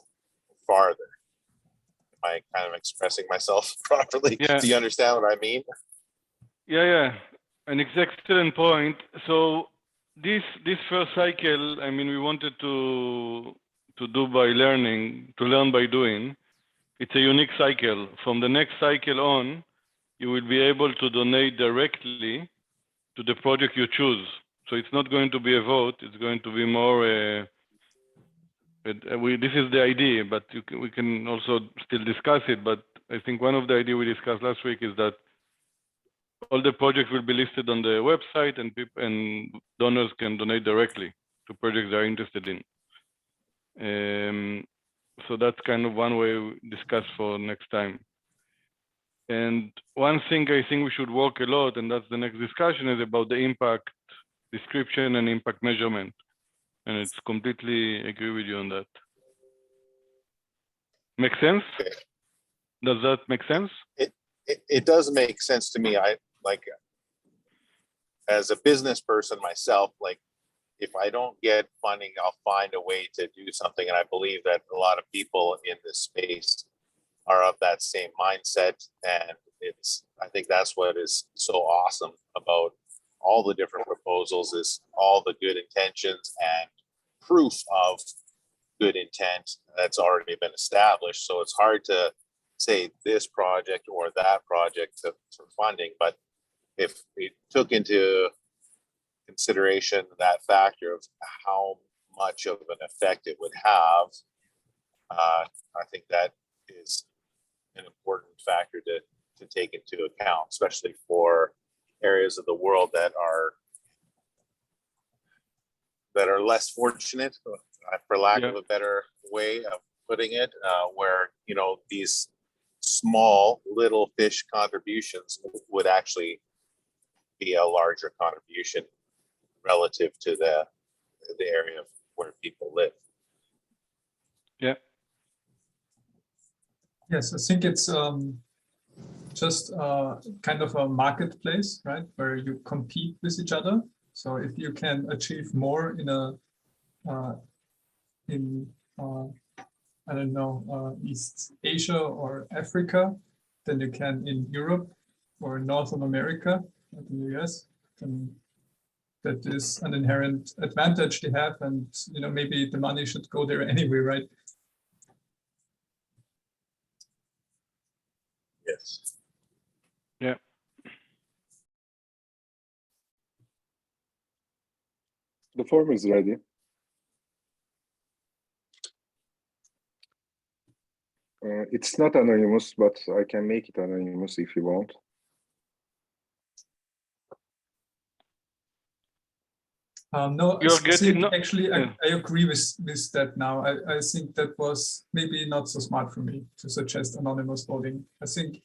farther. Am I kind of expressing myself properly? Yeah. Do you understand what I mean? Yeah, an excellent point. So this first cycle, I mean, we wanted to do by learning, to learn by doing. It's a unique cycle. From the next cycle on, you will be able to donate directly to the project you choose. So it's not going to be a vote. It's going to be more. This is the idea, but we can also still discuss it. But I think one of the ideas we discussed last week is that all the projects will be listed on the website, and donors can donate directly to projects they're interested in. So that's kind of one way we discuss for next time. And one thing I think we should work a lot, and that's the next discussion, is about the impact description and impact measurement. And it's completely agree with you on that. Make sense? Okay. Does that make sense? It does make sense to me. I like, as a business person myself, like if I don't get funding, I'll find a way to do something. And I believe that a lot of people in this space are of that same mindset. And I think that's what is so awesome about all the different proposals, is all the good intentions and proof of good intent that's already been established. So it's hard to say this project or that project for funding, but if we took into consideration that factor of how much of an effect it would have, I think that is an important factor to take into account, especially for areas of the world that are less fortunate, for lack of a better way of putting it, where these small little fish contributions would actually be a larger contribution relative to the area where people live. Yeah. Yes, I think it's just kind of a marketplace, right, where you compete with each other. So if you can achieve more in I don't know, East Asia or Africa than you can in Europe or North America, like in the US, then that is an inherent advantage they have, and maybe the money should go there anyway, right? Yes. Yeah. The form is ready. It's not anonymous, but I can make it anonymous if you want. No, You're I think getting actually I agree with that now. I think that was maybe not so smart for me to suggest anonymous voting. I think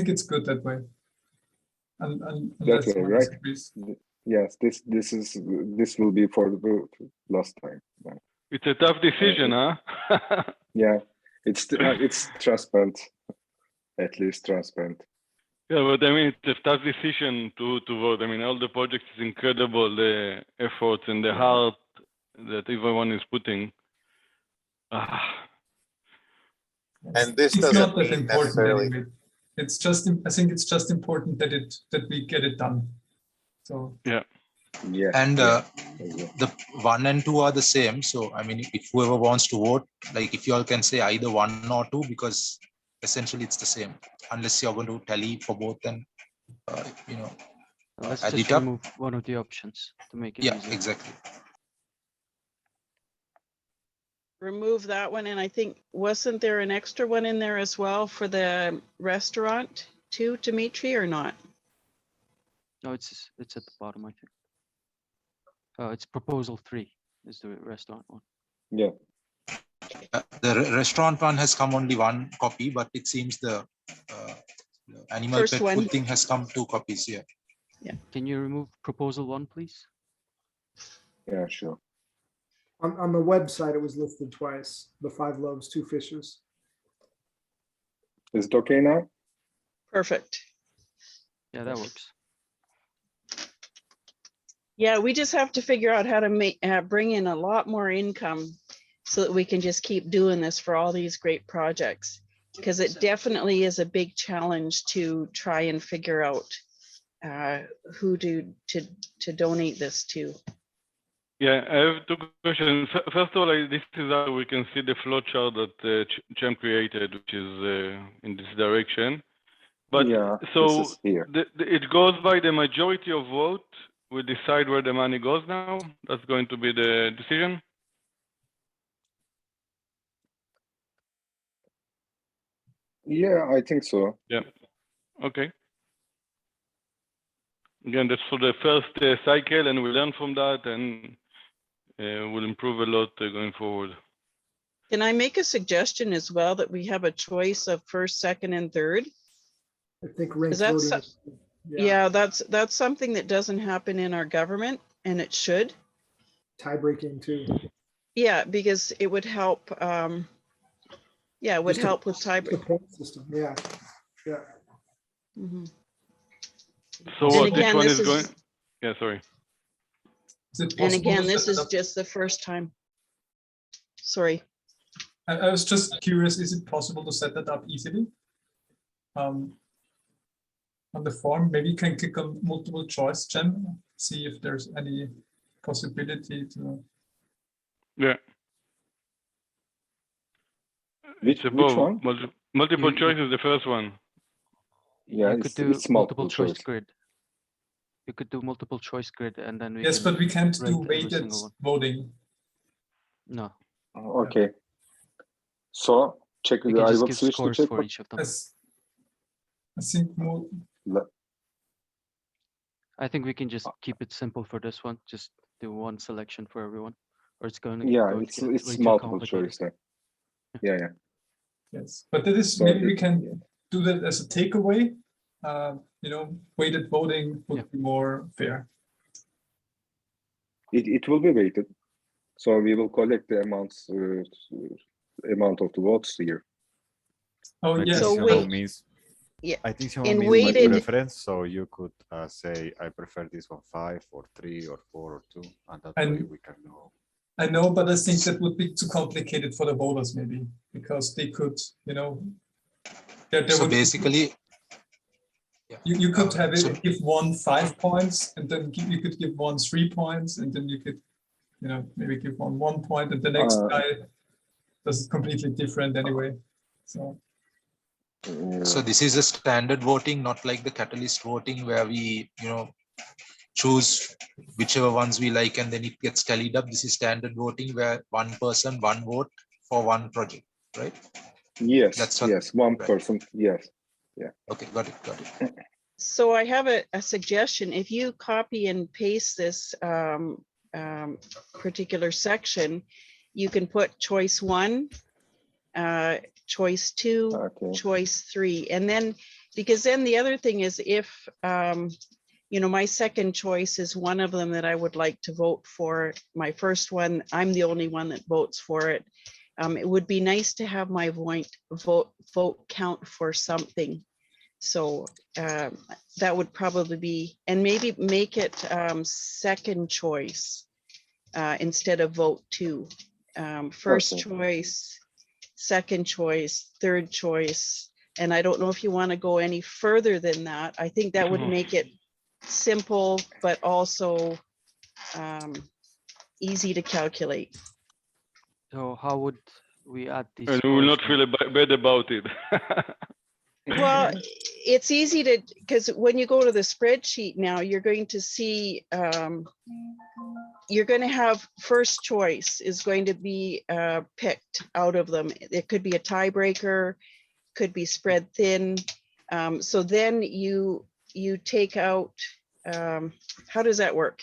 it's good that way. And That way, right? Yes, this will be for the last time. It's a tough decision, huh? Yeah, it's transparent, at least transparent. Yeah, but I mean, it's a tough decision to vote. I mean, all the projects is incredible, the efforts and the heart that everyone is putting. And this it's doesn't not that mean important necessarily. anyway. It's just, I think it's just important that we get it done. So yeah. And the 1 and 2 are the same. So I mean, if whoever wants to vote, like if you all can say either 1 or 2, because essentially it's the same, unless you're going to tally for both, then Let's add just it up. remove one of the options to make it Yeah, easier. exactly. Remove that one, and I think, wasn't there an extra one in there as well for the restaurant too, Dimitri, or not? No, it's at the bottom, I think. It's proposal 3 is the restaurant one. Yeah. The restaurant one has come only 1 copy, but it seems the animal First pet one. food thing has come 2 copies here. Can you remove proposal 1, please? Yeah, sure. On the website, it was listed twice, the 5 loaves, 2 fishes. Is it okay now? Perfect. Yeah, that works. Yeah, we just have to figure out how to make bring in a lot more income so that we can just keep doing this for all these great projects, because it definitely is a big challenge to try and figure out who to donate this to. Yeah, I have 2 questions. First of all, this is how we can see the flow chart that Cem created, which is in this direction. But Yeah, so this is here. it goes by the majority of vote. We decide where the money goes now. That's going to be the decision. Yeah, I think so. Yeah. Okay. Again, that's for the first cycle, and we learn from that, and we'll improve a lot going forward. Can I make a suggestion as well that we have a choice of first, second, and third? I think ranked that's voting. yeah, that's something that doesn't happen in our government, and it should. Tie breaking too. Yeah, because it would help. Yeah, it would Just a- help with tie The point system, yeah, yeah. Mhm. So And what? again, Which one this is going? is- Yeah, sorry. Is it And possible again, to this set it is up? just the first time. Sorry. I was just curious, is it possible to set that up easily? On the form, maybe you can click on multiple choice, Cem, see if there's any possibility to. Yeah. Which It's above. one? Multiple You- choice is the first one. Yeah, You could do it's multiple choice choice. grid. You could do multiple choice grid, and then we Yes, can but we can't do rank every weighted single one. voting. No, Okay. So check. we I can just will give switch to scores check. for each of them. As I think more. I think we can just keep it simple for this one. Just do one selection for everyone, or it's going to Yeah, going to get way it's too multiple complicated. choice. Yeah, yeah. Yes, but that is So maybe we it- can do that as a takeaway. You know, weighted voting would be more fair. It will be weighted. So we will collect the amounts, amount of the votes here. Oh, I yes. think So Simon wait, means, yeah, I think Simon in means by weighted- preference. So you could say, I prefer this one 5 or 3 or 4 or 2, and that way And- we can know. I know, but I think that would be too complicated for the voters, maybe, because they could, you know. There So would be- basically, you could have it so- give one 5 points, and then you could give one 3 points, and then you could, you know, maybe give one 1 point, and the next guy does it completely different anyway. So So this is a standard voting, not like the catalyst voting where we, you know, choose whichever ones we like and then it gets tallied up. This is standard voting where one person, one vote for one project, right? Yes, That's what- yes, one right. person, yes. Okay, got it. So I have a suggestion. If you copy and paste this particular section, you can put choice 1, choice 2, Okay. choice 3, and then, because then the other thing is if, you know, my second choice is one of them that I would like to vote for. My first one, I'm the only one that votes for it. It would be nice to have my vote count for something. So that would probably be, and maybe make it second choice instead of vote 2. First Okay. choice, second choice, third choice. And I don't know if you want to go any further than that. I think that would make it simple, but also easy to calculate. So how would we add these? And we will not scores feel bad about it. Well, it's easy to, because when you go to the spreadsheet now, you're going to see, you're going to have first choice is going to be picked out of them. It could be a tiebreaker, could be spread thin. So then you take out, how does that work?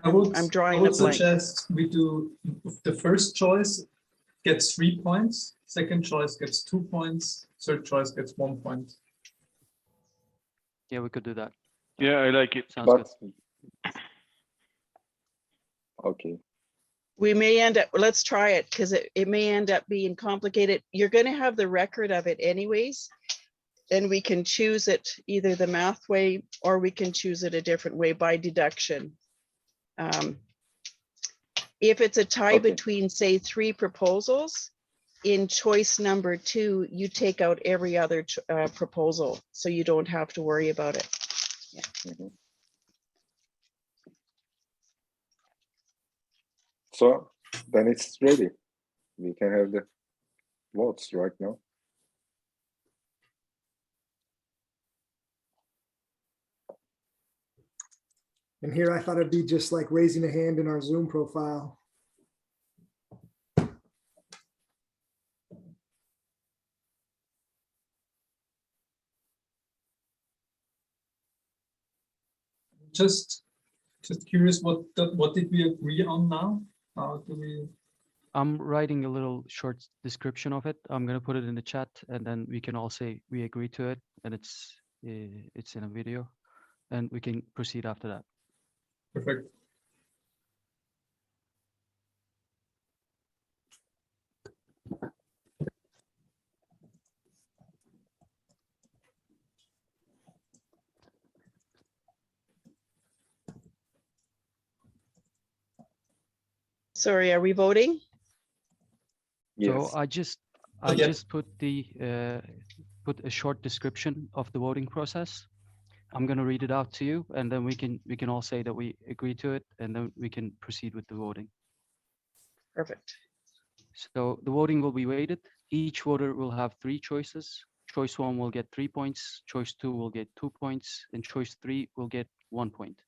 I'm drawing a blank. suggest we do the first choice gets 3 points, second choice gets 2 points, third choice gets 1 point. Yeah, we could do that. Yeah, I like it. Sounds But good. okay. We may end up, let's try it because it may end up being complicated. You're going to have the record of it anyways. And we can choose it either the math way or we can choose it a different way by deduction. If it's a tie Okay. between, say, 3 proposals, in choice number 2, you take out every other proposal, so you don't have to worry about it. Mhm. So then it's ready. We can have the votes right now. And here I thought it'd be just like raising a hand in our Zoom profile. Just curious, what did we agree on now? How do we? I'm writing a little short description of it. I'm gonna put it in the chat, and then we can all say we agree to it, and it's in a video, and we can proceed after that. Perfect. Sorry, are we voting? Yes. So I just put put a short description of the voting process. I'm gonna read it out to you, and then we can all say that we agree to it, and then we can proceed with the voting. Perfect. So the voting will be weighted. Each voter will have 3 choices. Choice 1 will get 3 points. Choice 2 will get 2 points, and choice 3 will get 1 point.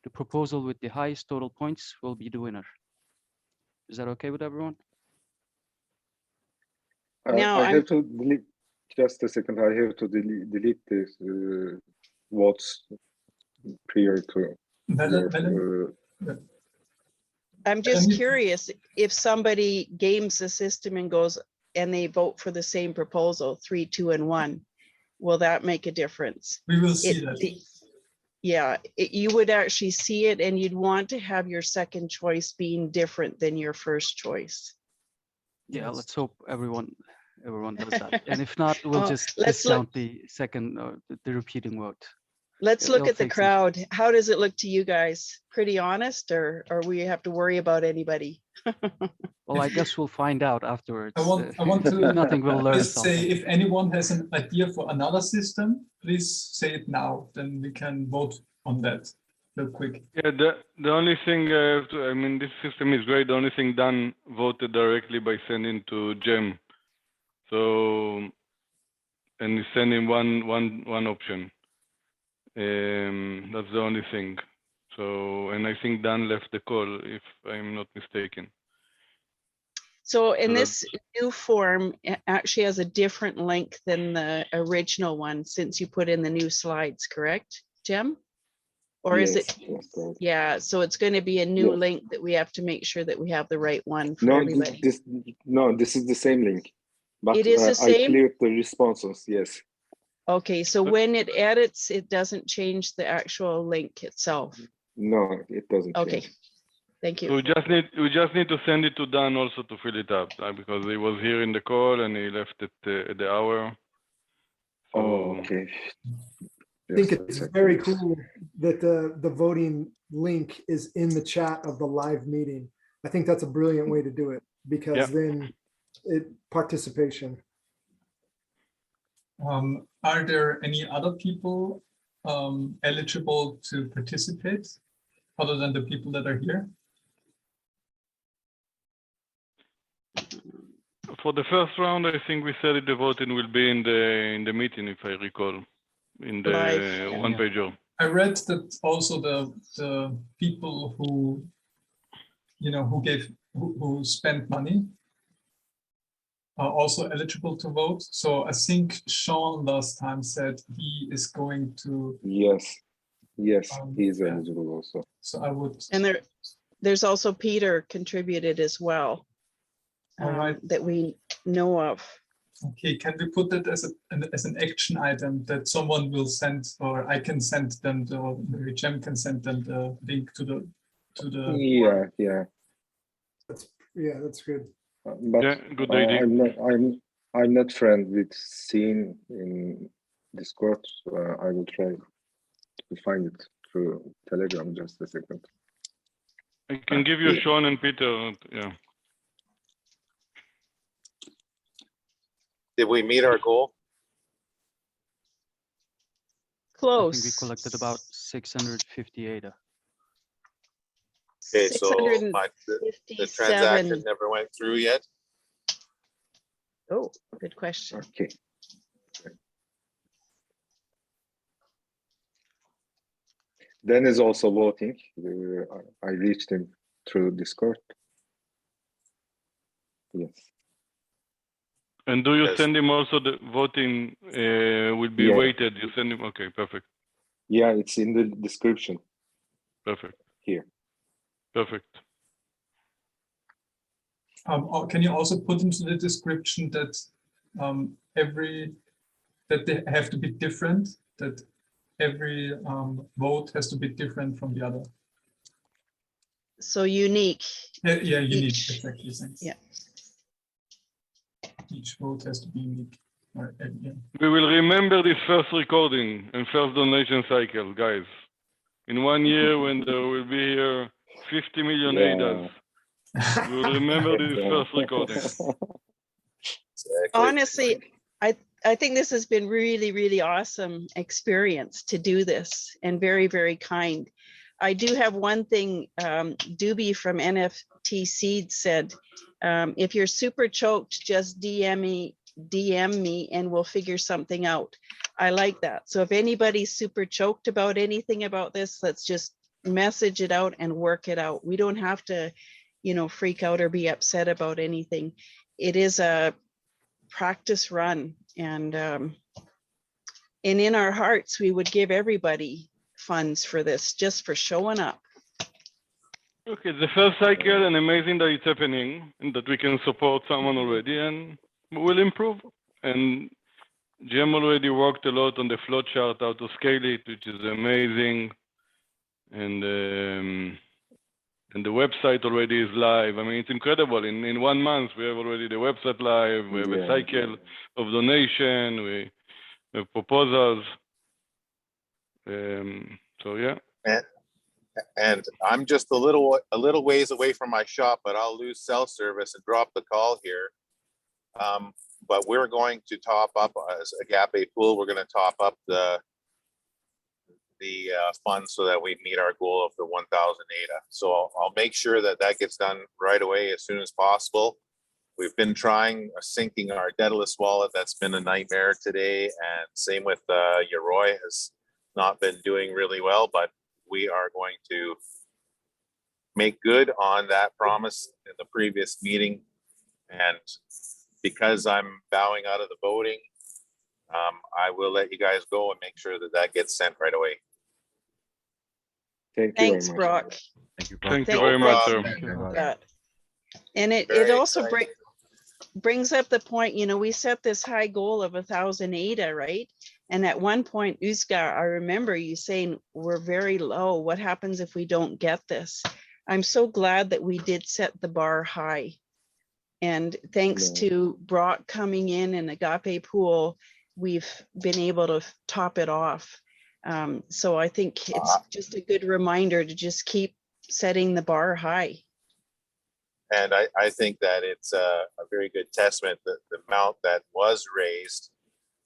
The proposal with the highest total points will be the winner. Is that okay with everyone? Now I I'm- have to delete, just a second, I have to delete this votes prior to your, I'm just curious if somebody games the system and goes and they vote for the same proposal, 3, 2, and 1. Will that make a difference? We will see that. Yeah, you would actually see it, and you'd want to have your second choice being different than your first choice. Yeah, let's hope everyone does that. And if not, we'll just let's look. discount the second the repeating vote. Let's look It'll at the take some- crowd. How does it look to you guys? Pretty honest, or we have to worry about anybody? Well, I guess we'll find out afterwards. I want to If nothing, we'll learn just say, something. if anyone has an idea for another system, please say it now. Then we can vote on that real quick. Yeah, the only thing I mean, this system is great. The only thing Dan voted directly by sending to Gem. So, and he's sending one option. That's the only thing. So, and I think Dan left the call, if I'm not mistaken. So in So this new form, it actually has a different link than the original one, since you put in the new slides, correct, Jim? Or is it? yes, correct. Yeah, so it's going to be a new Yes. link that we have to make sure that we have the right one for No, everybody. this is the same link. But It is the I same? cleared the responses, yes. Okay, so when it edits, it doesn't change the actual link itself. No, it doesn't Okay, change. thank So you. we just need to send it to Dan also to fill it up, because he was here in the call and he left it at the hour. So, Oh, okay. I think Just a it's second. very cool that the voting link is in the chat of the live meeting. I think that's a brilliant way to do it, because then participation. Are there any other people eligible to participate other than the people that are here? for the first round, I think we said the voting will be in the meeting, if I recall, in the Live, one pager. I read that also the people who, you know, who spent money are also eligible to vote. So I think Sean last time said he is going to. Yes, he is yeah. eligible also. So I would. And there's also Peter contributed as well, All right. that we know of. Okay, can we put that as an action item that someone will send, or I can send them, or maybe Jem can send them the link to the Yeah. That's good. But Yeah, good idea. I'm not friend with Scene in Discord. I will try to find it through Telegram. Just a second. I can give you Yeah. Sean and Peter. Yeah. Did we meet our goal? I think we Close. collected about 658. Okay, so the transaction 657. never went through yet. Oh, good question. Okay. Dan is also voting. I reached him through Discord. Yes. And do you Yes. send him also the voting will be Yeah. weighted? You send him. Okay, perfect. Yeah, it's in the description Perfect. here. Perfect. Can you also put into the description that that they have to be different, that every vote has to be different from the other? So unique. Yeah, unique, Each. exactly. Thanks. Yeah. Each vote has to be unique. Or, yeah. We will remember this first recording and first donation cycle, guys. In 1 year, when there will be 50 million Yeah. ADAs, we will remember this first recording. Exactly. Honestly, I think this has been really awesome experience to do this, and very, very kind. I do have one thing. Doobie from NFT Seed said, if you're super choked, just DM me and we'll figure something out. I like that. So if anybody's super choked about anything about this, let's just message it out and work it out. We don't have to, freak out or be upset about anything. It is a practice run, and in our hearts, we would give everybody funds for this, just for showing up. Okay, the first cycle, and amazing that it's happening and that we can support someone already, and we'll improve. And Jem already worked a lot on the flowchart, how to scale it, which is amazing. And the website already is live. I mean, it's incredible. In 1 month, we have already the website live. We have a cycle of donation. We have proposals. So yeah. And I'm just a little ways away from my shop, but I'll lose cell service and drop the call here. But we're going to top up as Agape Pool. We're going to top up the funds so that we meet our goal of the 1,000 ADA. So I'll make sure that gets done right away as soon as possible. We've been trying syncing our Daedalus wallet. That's been a nightmare today. And same with Yoroi has not been doing really well, but we are going to make good on that promise in the previous meeting. And because I'm bowing out of the voting, I will let you guys go and make sure that gets sent right away. Thanks, Brock. Thank you, Brock. Thank you very much, sir. Thank you. That. And it Very also exciting. brings up the point, we set this high goal of 1,000 ADA, right? And at one point, Uzga, I remember you saying, we're very low. What happens if we don't get this? I'm so glad that we did set the bar high. And thanks to Brock coming in and Agape Pool, we've been able to top it off. So I think it's just a good reminder to just keep setting the bar high. And I think that it's a very good testament that the amount that was raised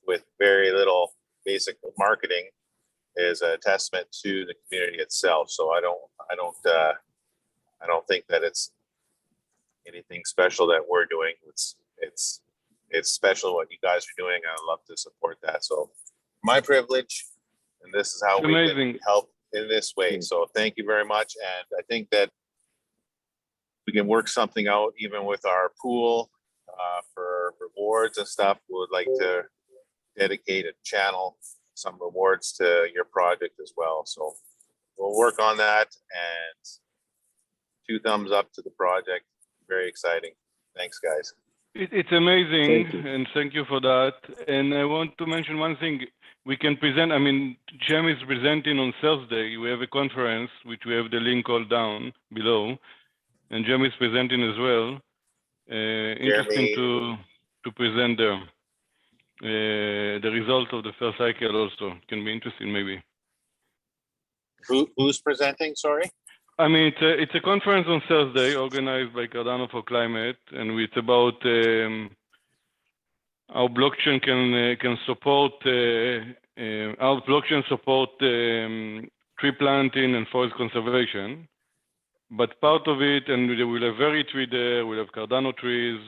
with very little basic marketing is a testament to the community itself. So I don't think that it's anything special that we're doing. It's special what you guys are doing. I love to support that. So my privilege, and this is how we can help in this way. So thank you very much. And I think that we can work something out even with our pool for rewards and stuff. We would like to dedicate and channel some rewards to your project as well. So we'll work on that, and 2 thumbs up to the project. Very exciting. Thanks, guys. It's amazing, Thank you. and thank you for that. And I want to mention one thing. We can present, I mean, Jem is presenting on Thursday. We have a conference, which we have the link all down below. And Jem is presenting as well. Interesting to present there. The result of the first cycle also can be interesting, maybe. Who's presenting? Sorry. I mean, it's a conference on Thursday organized by Cardano for Climate, and it's about how blockchain can support how blockchain support tree planting and forest conservation. But part of it, and we will have very tree there, we'll have Cardano trees,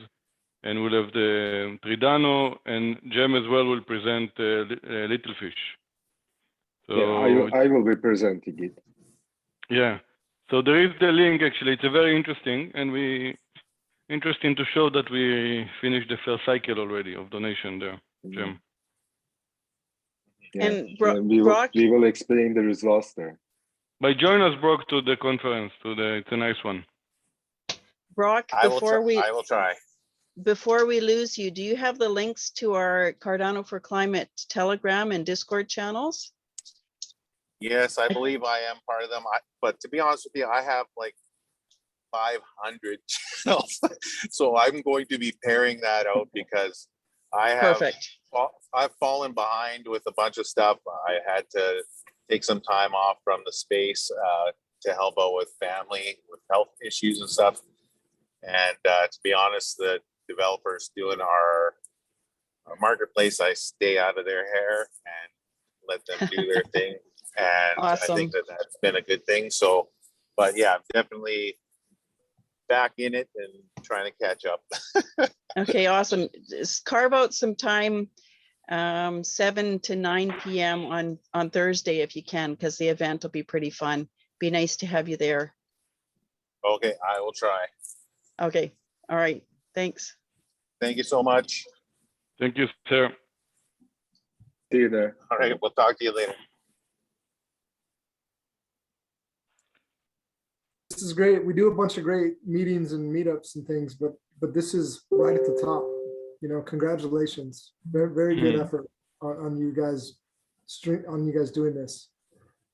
and we'll have the Tridano, and Jem as well will present littlefish. So, Yeah, I will be presenting it. Yeah. So there is the link. Actually, it's a very interesting, and interesting to show that we finished the first cycle already of donation there, Jem. Yeah, And we will explain the results there. But join us, Brock, to the conference. It's a nice one. Brock, I will try. Before we lose you, do you have the links to our Cardano for Climate Telegram and Discord channels? Yes, I believe I am part of them. But to be honest with you, I have like 500 channels. So I'm going to be paring that out because I've fallen behind with a bunch of stuff. I had to take some time off from the space to help out with family, with health issues and stuff. And to be honest, the developers doing our marketplace, I stay out of their hair and let them do their thing. And awesome. I think that's been a good thing. So, but yeah, I'm definitely back in it and trying to catch up. Okay, awesome. Just carve out some time, 7 to 9 p.m. on Thursday if you can, because the event will be pretty fun. Be nice to have you there. Okay, I will try. Okay, all right. Thanks. Thank you so much. Thank you, sir. See you there. All right, we'll talk to you later. This is great. We do a bunch of great meetings and meetups and things, but this is right at the top. You know, congratulations. Very, very good effort on you guys doing this.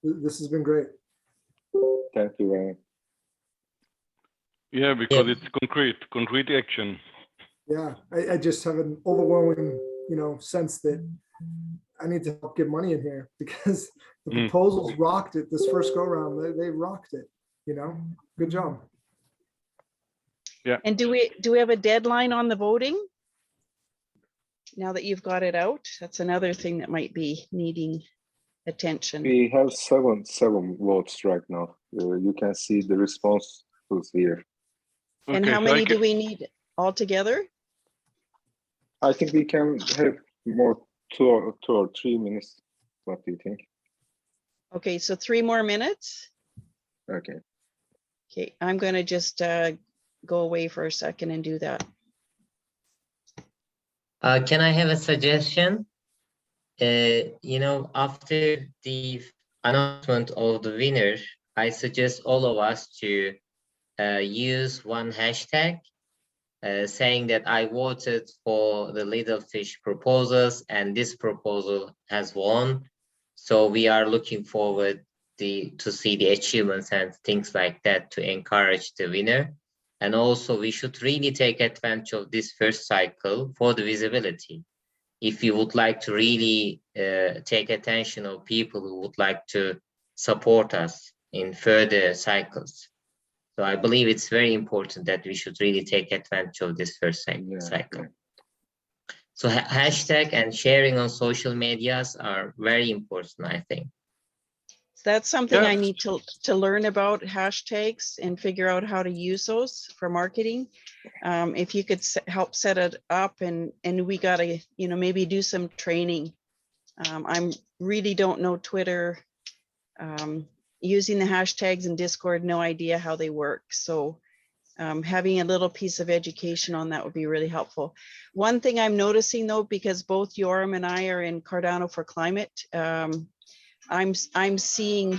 This has been great. Thank you, Ryan. Yeah, because it's concrete action. Yeah, I just have an overwhelming, sense that I need to help get money in here because the proposals rocked it this first go round. They rocked it. Good job. Yeah. And do we have a deadline on the voting? Now that you've got it out, that's another thing that might be needing attention. We have seven votes right now. You can see the responses here. And how many do we need altogether? I think we can have more 2 or 3 minutes. What do you think? Okay, so 3 more minutes. Okay. Okay, I'm going to just go away for a second and do that. Can I have a suggestion? After the announcement of the winner, I suggest all of us to use one hashtag saying that I voted for the littlefish proposals and this proposal has won. So we are looking forward to see the achievements and things like that to encourage the winner. And also we should really take advantage of this first cycle for the visibility. If you would like to really take attention of people who would like to support us in further cycles. So I believe it's very important that we should really take advantage of this first cycle. So hashtag and sharing on social medias are very important, I think. That's something I need to learn about, hashtags, and figure out how to use those for marketing. If you could help set it up, and we gotta, maybe do some training. I really don't know Twitter, using the hashtags in Discord, no idea how they work. So having a little piece of education on that would be really helpful. One thing I'm noticing though, because both Yoram and I are in Cardano for Climate, I'm seeing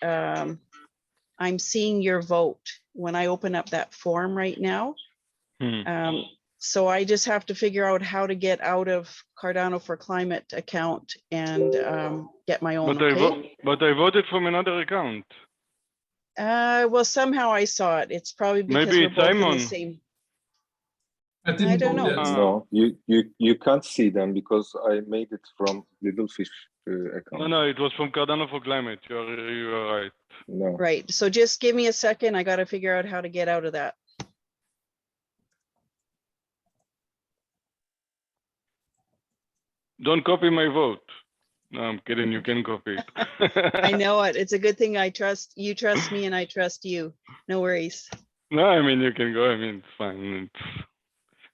I'm seeing your vote when I open up that form right now. So I just have to figure out how to get out of Cardano for Climate account and get my own, okay? But I voted from another account. Well, somehow I saw it. It's probably because Maybe we're it's both in the Simon. same. I didn't don't vote know. yet. No, you can't see them because I made it from littlefish account. No, it was from Cardano for Climate. You are right. No. Right. So just give me a second. I got to figure out how to get out of that. Don't copy my vote. No, I'm kidding. You can copy it. I know it. It's a good thing I trust you, trust me, and I trust you. No worries. No, I mean, you can go. I mean, it's fine.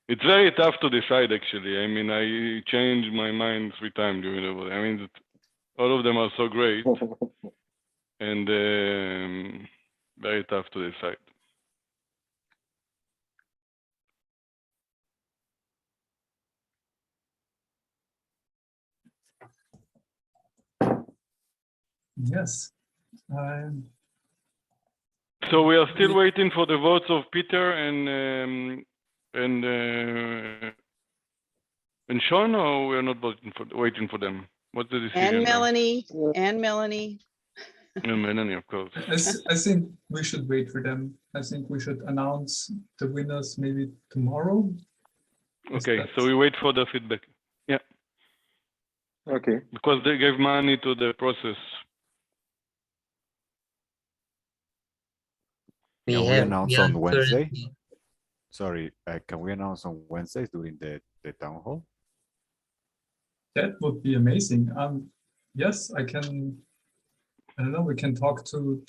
It's very tough to decide, actually. I mean, I changed my mind 3 times during the vote. I mean, all of them are so great and very tough to decide. Yes. So we are still waiting for the votes of Peter and Sean, or we are not waiting for them? What's the decision? And now? Melanie, and Melanie. And Melanie, of course. I think we should wait for them. I think we should announce the winners maybe tomorrow. Okay, so we wait for the feedback. Yeah. Okay. Because they gave money to the process. Can we announce on Wednesday? currently- Sorry, can we announce on Wednesdays during the town hall? That would be amazing. Yes, I can. I don't know. We can talk to.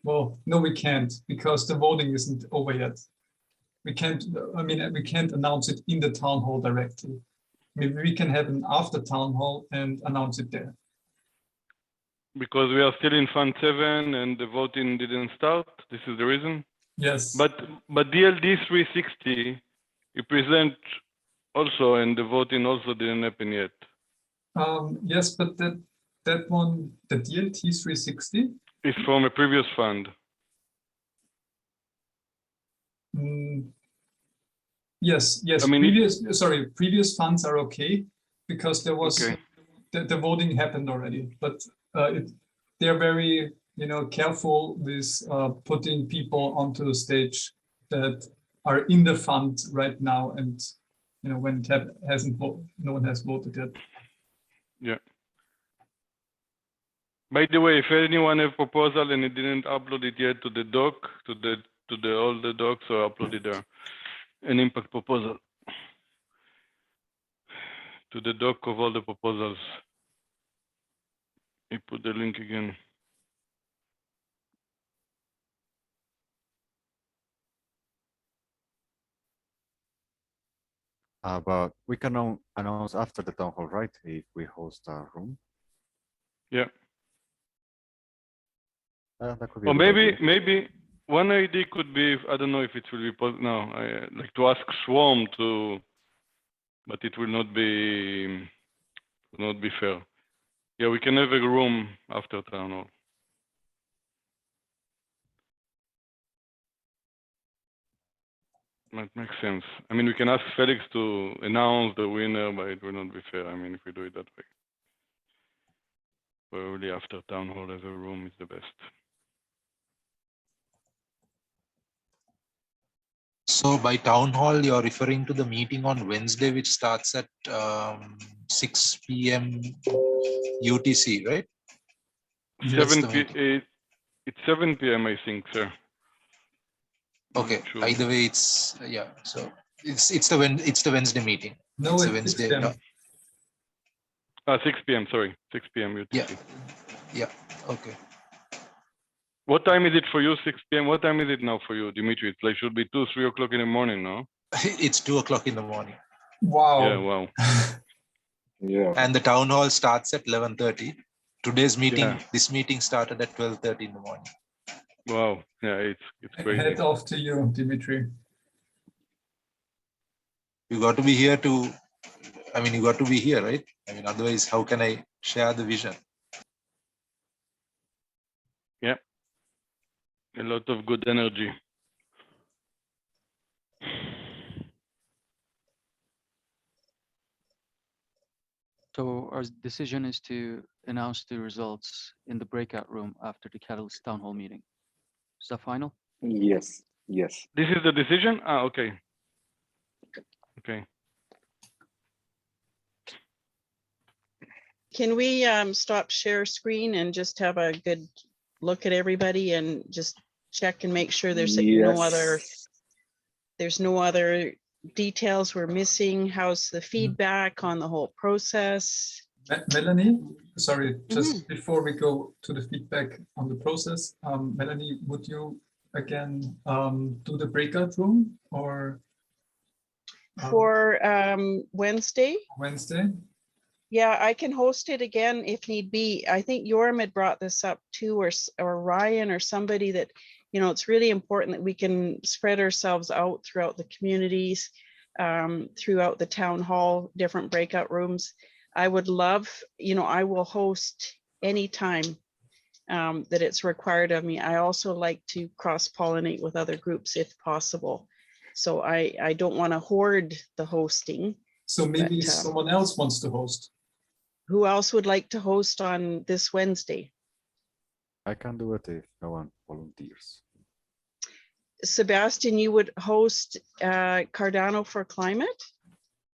Well, no, we can't because the voting isn't over yet. We can't. I mean, we can't announce it in the town hall directly. Maybe we can have an after town hall and announce it there. Because we are still in Fund 7 and the voting didn't start. This is the reason. Yes. But DLD 360, you present also, and the voting also didn't happen yet. Yes, but that one, the DLT 360. It's from a previous fund. Yes. I mean, previous funds are okay because there was the voting happened already, but they're very careful with putting people onto the stage that are in the fund right now, and when it hasn't voted, no one has voted yet. Yeah. By the way, if anyone have proposal and it didn't upload it yet to the doc, to all the docs, so upload it there. An impact proposal to the doc of all the proposals. I put the link again. But we can announce after the town hall, right? If we host a room. Yeah. That could be. Or maybe one idea could be, I don't know if it will be possible now. I like to ask Swarm to, but it will not be fair. Yeah, we can have a room after town hall. That makes sense. I mean, we can ask Felix to announce the winner, but it will not be fair. I mean, if we do it that way. Probably after town hall as a room is the best. So by town hall, you're referring to the meeting on Wednesday, which starts at 6 p.m. UTC, right? It's 7 p.m. I think, sir. Okay. Sure. Either way, it's yeah. So it's the Wednesday meeting. No, it's it's a Wednesday. 6 p.m. 6 p.m. Sorry, 6 p.m. UTC. Yeah. Yeah. Okay. What time is it for you? 6 p.m. What time is it now for you, Dimitri? It's like should be 2-3 o'clock in the morning, no? It's 2 o'clock in the morning. Wow. Yeah. Wow. Yeah. And the town hall starts at 11:30. Today's meeting, this meeting started at 12:30 in the morning. Wow. Yeah, it's crazy. Head off to you, Dimitri. You got to be here to. I mean, you got to be here, right? I mean, otherwise, how can I share the vision? Yeah. A lot of good energy. So our decision is to announce the results in the breakout room after the Catalyst Town Hall meeting. Is that final? Yes, yes. This is the decision? Ah, okay. Okay. Can we stop share screen and just have a good look at everybody and just check and make sure there's no other details we're missing? How's the feedback on the whole process? Melanie, sorry, just before we go to the feedback on the process, Melanie, would you again do the breakout room or for Wednesday? Wednesday? Yeah, I can host it again if need be. I think Yoram had brought this up too, or Ryan or somebody that, you know, it's really important that we can spread ourselves out throughout the communities, throughout the town hall, different breakout rooms. I would love, you know, I will host anytime that it's required of me. I also like to cross-pollinate with other groups if possible. So I don't want to hoard the hosting. So maybe someone else wants to host. Who else would like to host on this Wednesday? I can do it if no one volunteers. Sebastian, you would host Cardano for Climate?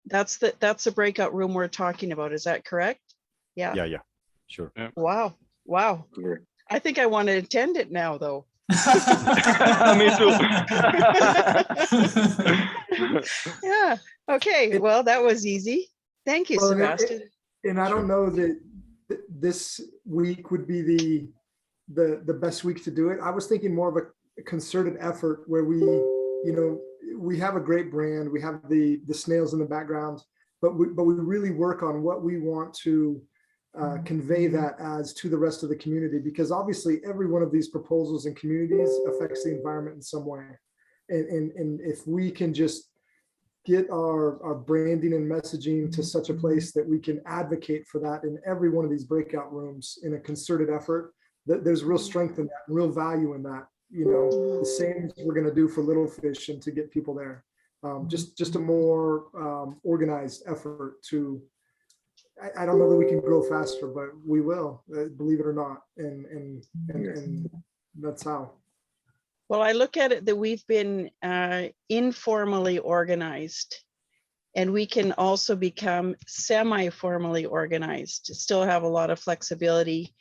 That's the breakout room we're talking about. Is that correct? Yeah. Yeah, sure. Yeah. Wow. I think I want to attend it now, though. Me too. Yeah. Okay. Well, that was easy. Thank you, Well, Sebastian. And I don't know that this week would be the best week to do it. I was thinking more of a concerted effort where we, you know, we have a great brand, we have the snails in the background, but we really work on what we want to convey that as to the rest of the community, because obviously every one of these proposals and communities affects the environment in some way. And if we can just get our branding and messaging to such a place that we can advocate for that in every one of these breakout rooms in a concerted effort, that there's real strength in that, real value in that. You know, the same as we're going to do for littlefish and to get people there. Just a more organized effort to, I don't know that we can grow faster, but we will, believe it or not. And that's how. Well, I look at it that we've been informally organized, and we can also become semi-formally organized, still have a lot of flexibility.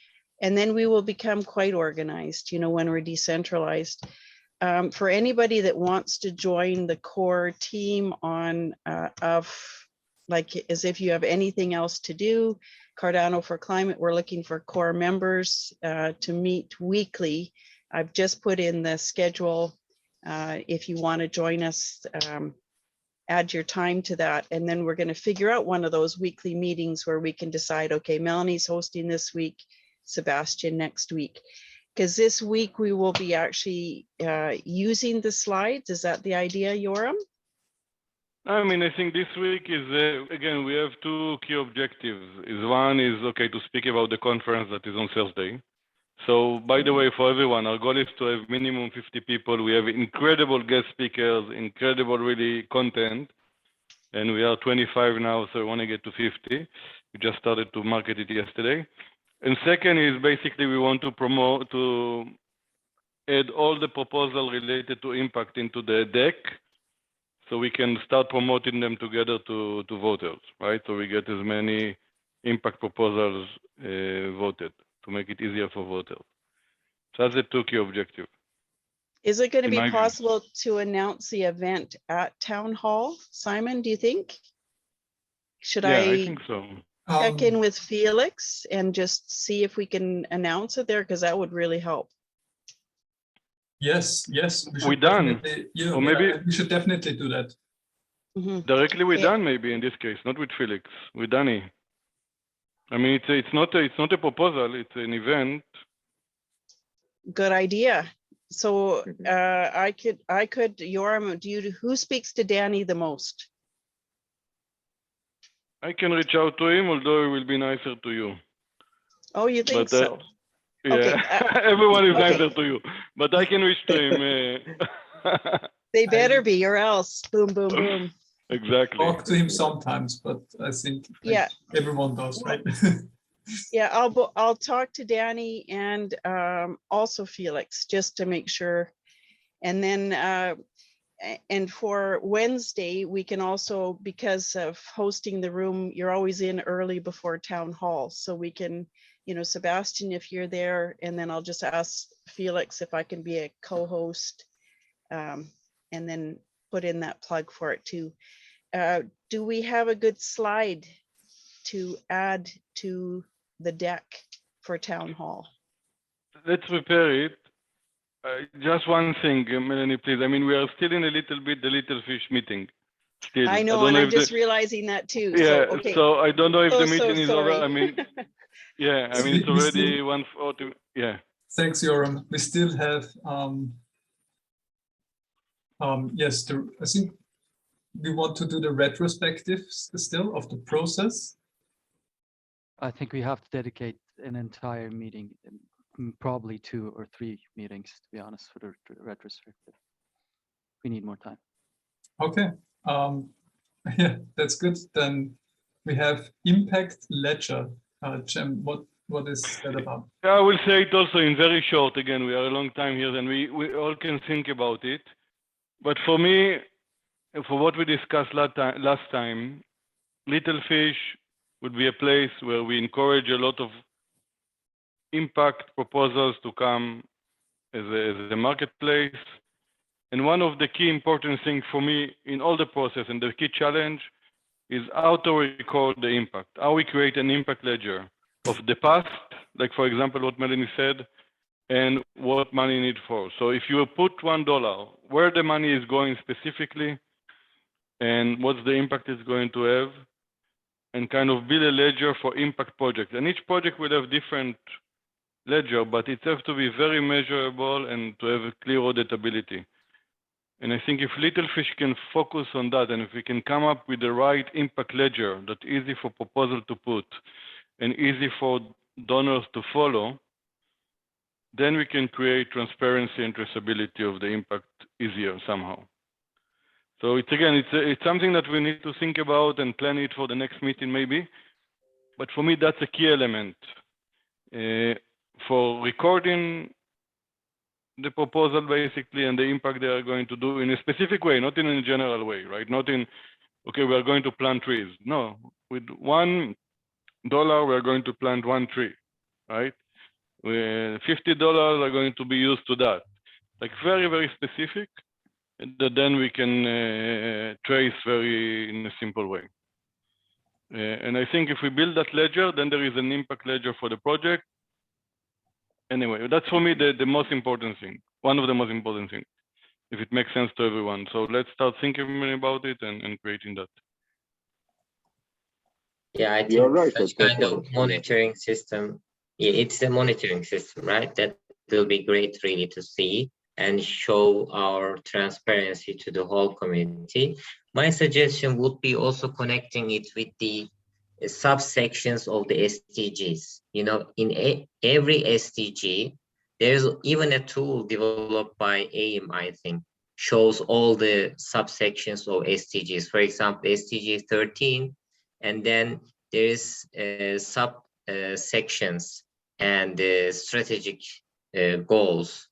And then we will become quite organized, you know, when we're decentralized. For anybody that wants to join the core team on as if you have anything else to do, Cardano for Climate, we're looking for core members to meet weekly. I've just put in the schedule. If you want to join us, add your time to that. And then we're going to figure out one of those weekly meetings where we can decide, okay, Melanie's hosting this week, Sebastian next week. Because this week we will be actually using the slides. Is that the idea, Yoram? I mean, I think this week is, again, we have two key objectives. One is, okay, to speak about the conference that is on Thursday. So, by the way, for everyone, our goal is to have minimum 50 people. We have incredible guest speakers, incredible really content, and we are 25 now, so we want to get to 50. We just started to market it yesterday. And second is basically we want to promote, to add all the proposals related to impact into the deck, so we can start promoting them together to voters, right? So we get as many impact proposals voted to make it easier for voters. So that's the two key objective. Is it going to be possible to announce the event at Town Hall, Simon, do you think? Should I think so. Check in with Felix and just see if we can announce it there, because that would really help. Yes. We're done. Yeah, or maybe we should definitely do that. Directly with Dan, maybe in this case, not with Felix, with Danny. I mean, it's not a proposal; it's an event. Good idea. So I could. Yoram, who speaks to Danny the most? I can reach out to him, although it will be nicer to you. Oh, you think so? Yeah, okay. Everyone is nicer to you, but I can reach to him. They better be, or else boom, boom, boom. Exactly. talk to him sometimes, but I think like, Yeah. everyone does, right? Yeah, I'll talk to Danny and also Felix just to make sure. And then and for Wednesday, we can also, because of hosting the room, you're always in early before town hall. So we can, you know, Sebastian, if you're there, and then I'll just ask Felix if I can be a co-host, and then put in that plug for it too. Do we have a good slide to add to the deck for town hall? Let's prepare it. Just one thing, Melanie, please. I mean, we are still in a little bit the littlefish meeting. Still, I know, don't and know I'm if just realizing that too. yeah. So, okay. So I don't know if So the meeting is over. sorry. I mean, yeah. I mean, it's We still- already 1:40. Yeah. Thanks, Yoram. We still have yes, I think we want to do the retrospective still of the process. I think we have to dedicate an entire meeting, probably 2 or 3 meetings, to be honest, for the retrospective. We need more time. Okay. Yeah, that's good. Then we have impact ledger. Jem, what is that about? I will say it also in very short. Again, we are a long time here, and we all can think about it. But for me, for what we discussed last time, Littlefish would be a place where we encourage a lot of impact proposals to come as a marketplace. And one of the key important things for me in all the process and the key challenge is how to record the impact, how we create an impact ledger of the past, like for example, what Melanie said, and what money need for. So if you put $1, where the money is going specifically, and what's the impact it's going to have, and kind of build a ledger for impact projects. And each project will have different ledger, but it has to be very measurable and to have a clear auditability. And I think if Littlefish can focus on that, and if we can come up with the right impact ledger that's easy for proposal to put and easy for donors to follow, then we can create transparency and traceability of the impact easier somehow. So it's again, it's something that we need to think about and plan it for the next meeting maybe. But for me, that's a key element for recording the proposal basically and the impact they are going to do in a specific way, not in a general way, right? Not in, okay, we are going to plant trees. No, with $1, we are going to plant 1 tree, right? $50 are going to be used to that. Like very, very specific, that then we can trace very in a simple way. And I think if we build that ledger, then there is an impact ledger for the project. Anyway, that's for me the most important thing, one of the most important things, if it makes sense to everyone. So let's start thinking about it and creating that. Yeah, I You're think right such at that kind of point. monitoring system, yeah, it's a monitoring system, right? That will be great really to see and show our transparency to the whole community. My suggestion would be also connecting it with the subsections of the SDGs. You know, in every SDG, there's even a tool developed by AIM, I think, shows all the subsections of SDGs. For example, SDG 13, and then there is sub sections and strategic goals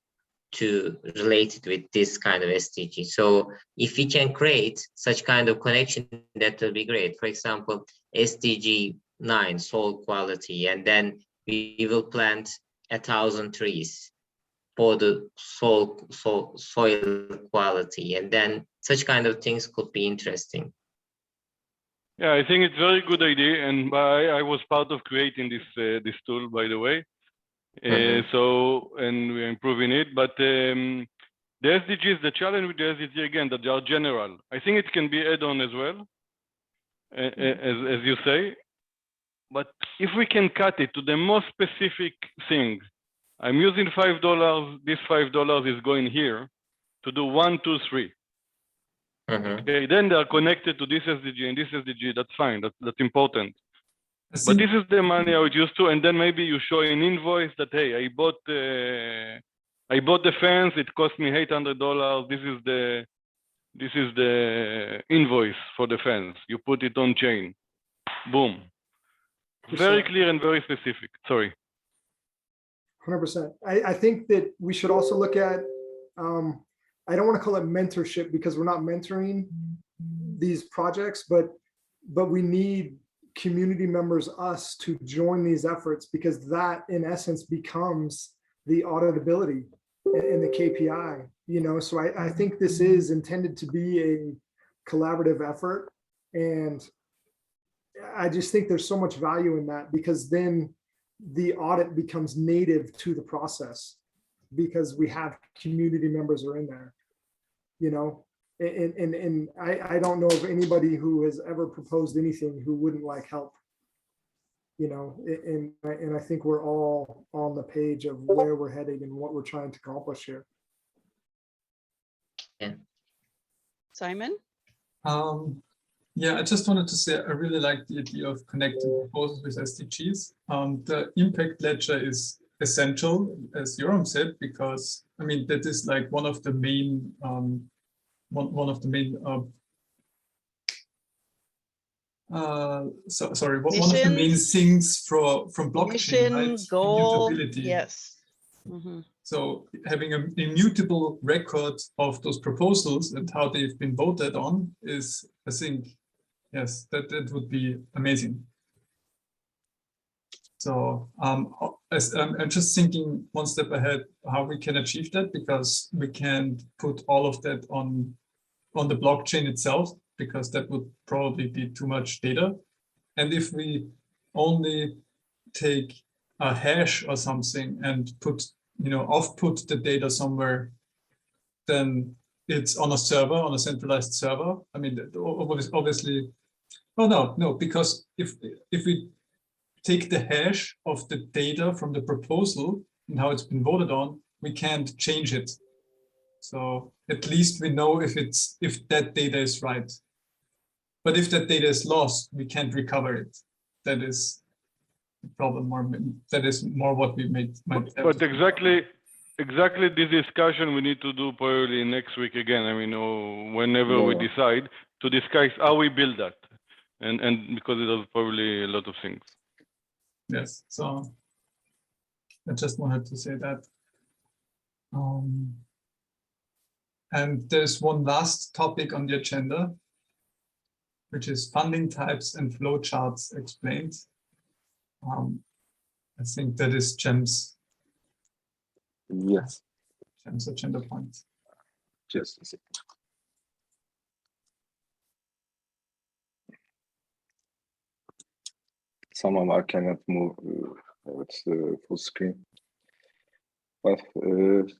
to relate it with this kind of SDG. So if we can create such kind of connection, that will be great. For example, SDG 9, soil quality, and then we will plant 1,000 trees for the soil quality, and then such kind of things could be interesting. Yeah, I think it's a very good idea, and I was part of creating this tool, by the way. So, and we're improving it, but the SDGs, the challenge with the SDG again, that they are general. I think it can be add-on as well, as you say, but if we can cut it to the most specific thing, I'm using $5, this $5 is going here to do 1, 2, 3. Okay, then they are connected to this SDG and this SDG, that's fine, that's important. But this is the money I would use to, and then maybe you show an invoice that, hey, I bought the fence, it cost me $800. This is This is the invoice for the fans. You put it on chain. Boom. Very clear and very specific. Sorry. 100%. I think that we should also look at, I don't want to call it mentorship because we're not mentoring these projects, but we need community members, us, to join these efforts, because that in essence becomes the auditability and the KPI, you know. So I think this is intended to be a collaborative effort, and I just think there's so much value in that, because then the audit becomes native to the process because we have community members are in there, you know. And I don't know of anybody who has ever proposed anything who wouldn't like help, you know. And I think we're all on the page of where we're heading and what we're trying to accomplish here. Yeah. Simon? Yeah, I just wanted to say I really like the idea of connecting proposals with SDGs. The impact ledger is essential, as Yoram said, because I mean that is like one of the main one of the main things from blockchain, Mission, right? goal, Immutability. yes. Mm-hmm. So having an immutable record of those proposals and how they've been voted on is, I think, yes, that would be amazing. So I'm just thinking one step ahead how we can achieve that, because we can't put all of that on the blockchain itself, because that would probably be too much data. And if we only take a hash or something and put, you know, output the data somewhere, then it's on a server, on a centralized server. I mean, obviously, oh no, because if we take the hash of the data from the proposal and how it's been voted on, we can't change it. So at least we know if that data is right. But if that data is lost, we can't recover it. That is the problem, or that is more what we might have. But exactly this discussion we need to do probably next week again. I mean, or whenever we decide to discuss how we build that, and because it is probably a lot of things. Yes, so I just wanted to say that. And there's one last topic on the agenda, which is funding types and flowcharts explained. I think that is Jem's. Yes. Jem's agenda point. Just a second. Somehow I cannot move it's full screen. But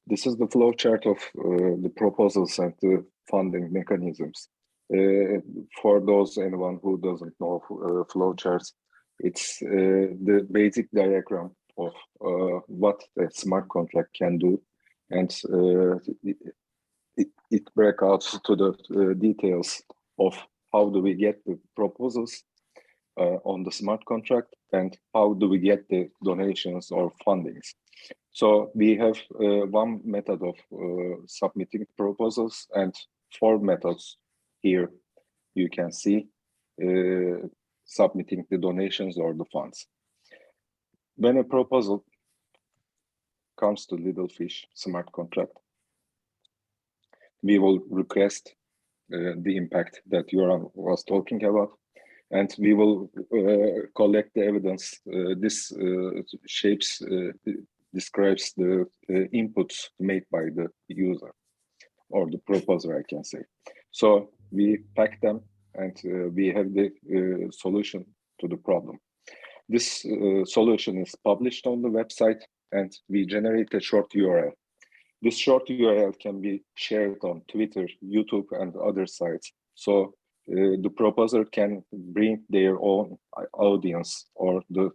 this is the flow chart of the proposals and the funding mechanisms. For anyone who doesn't know flow charts, it's the basic diagram of what a smart contract can do, and it breaks out to the details of how do we get the proposals on the smart contract and how do we get the donations or fundings. So we have one method of submitting proposals and 4 methods here you can see submitting the donations or the funds. When a proposal comes to littlefish smart contract, we will request the impact that Yoram was talking about, and we will collect the evidence. This describes the inputs made by the user or the proposer, I can say. So we pack them and we have the solution to the problem. This solution is published on the website, and we generate a short URL. This short URL can be shared on Twitter, YouTube, and other sites. So the proposer can bring their own audience or the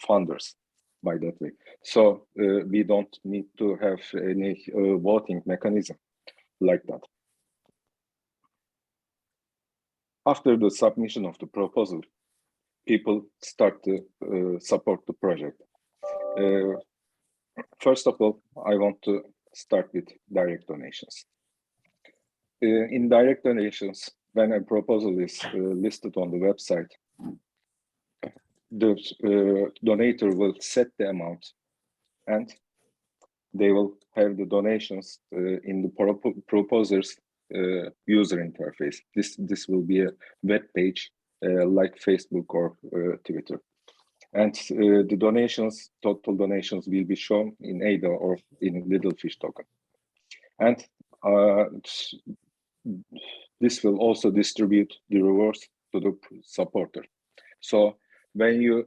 funders by that way. So we don't need to have any voting mechanism like that. After the submission of the proposal, people start to support the project. First of all, I want to start with direct donations. in direct donations, when a proposal is listed on the website, the donator will set the amount, and they will have the donations in the proposer's user interface. This will be a web page like Facebook or Twitter. And the donations, total donations, will be shown in ADA or in littlefish token. And this will also distribute the rewards to the supporter. So when you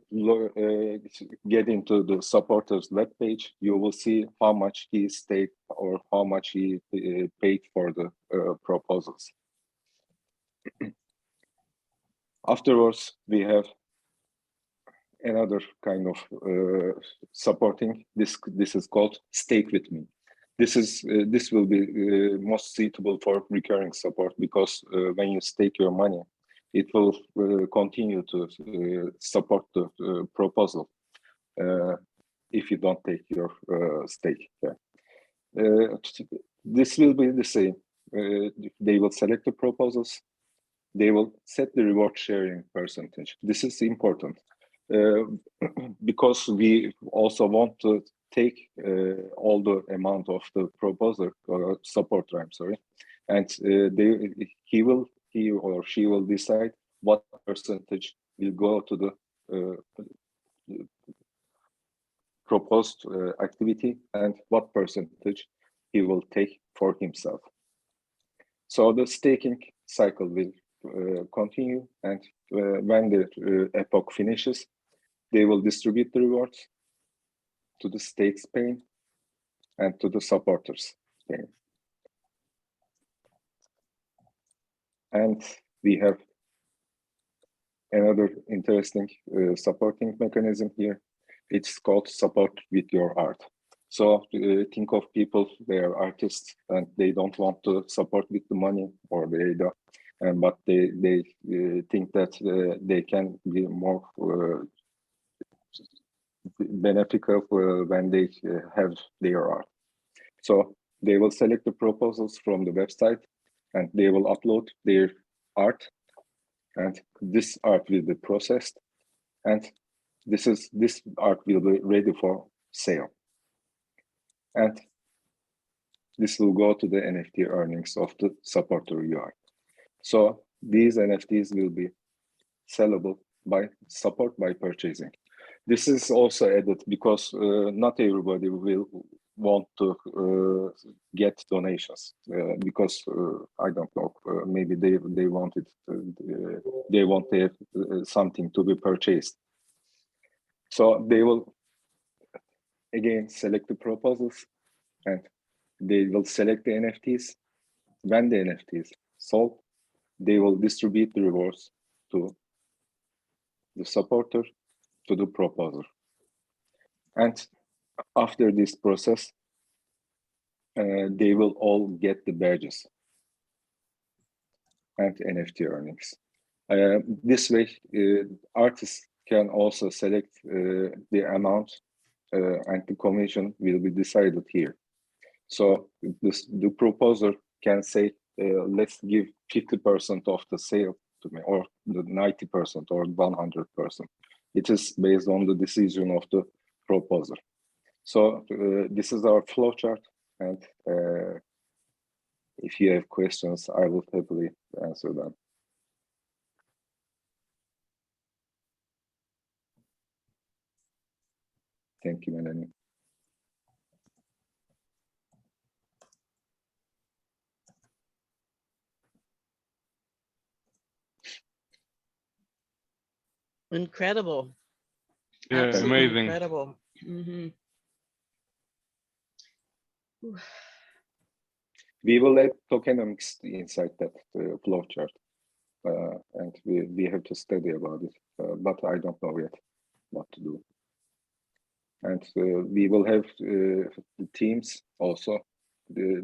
get into the supporter's web page, you will see how much he staked or how much he paid for the proposals. Afterwards, we have another kind of supporting. This is called stake with me. This will be most suitable for recurring support, because when you stake your money, it will continue to support the proposal if you don't take your stake. This will be the same. They will select the proposals. They will set the reward sharing percentage. This is important because we also want to take all the amount of the proposer or supporter, I'm sorry, and he or she will decide what percentage will go to the proposed activity and what percentage he will take for himself. So the staking cycle will continue, and when the epoch finishes, they will distribute the rewards to the stakes pane and to the supporters pane. And we have another interesting supporting mechanism here. It's called support with your art. So think of people, they are artists and they don't want to support with the money or the ADA, but they think that they can be more beneficial when they have their art. So they will select the proposals from the website and they will upload their art, and this art will be processed, and this art will be ready for sale. And this will go to the NFT earnings of the supporter UI. So these NFTs will be sellable by support by purchasing. This is also added because not everybody will want to get donations because I don't know, maybe they wanted they want something to be purchased. So they will again select the proposals and they will select the NFTs. When the NFTs sold, they will distribute the rewards to the supporter, to the proposer. And after this process, they will all get the badges and NFT earnings. This way, artists can also select the amount and the commission will be decided here. So the proposer can say, let's give 50% of the sale to me, or the 90% or 100%. It is based on the decision of the proposer. So this is our flowchart, and if you have questions, I will happily answer them. Thank you, Melanie. Incredible. Yeah, Absolutely amazing. incredible. Mm-hmm. We will add tokenomics inside that flowchart, and we have to study about it, but I don't know yet what to do. And we will have the teams also. The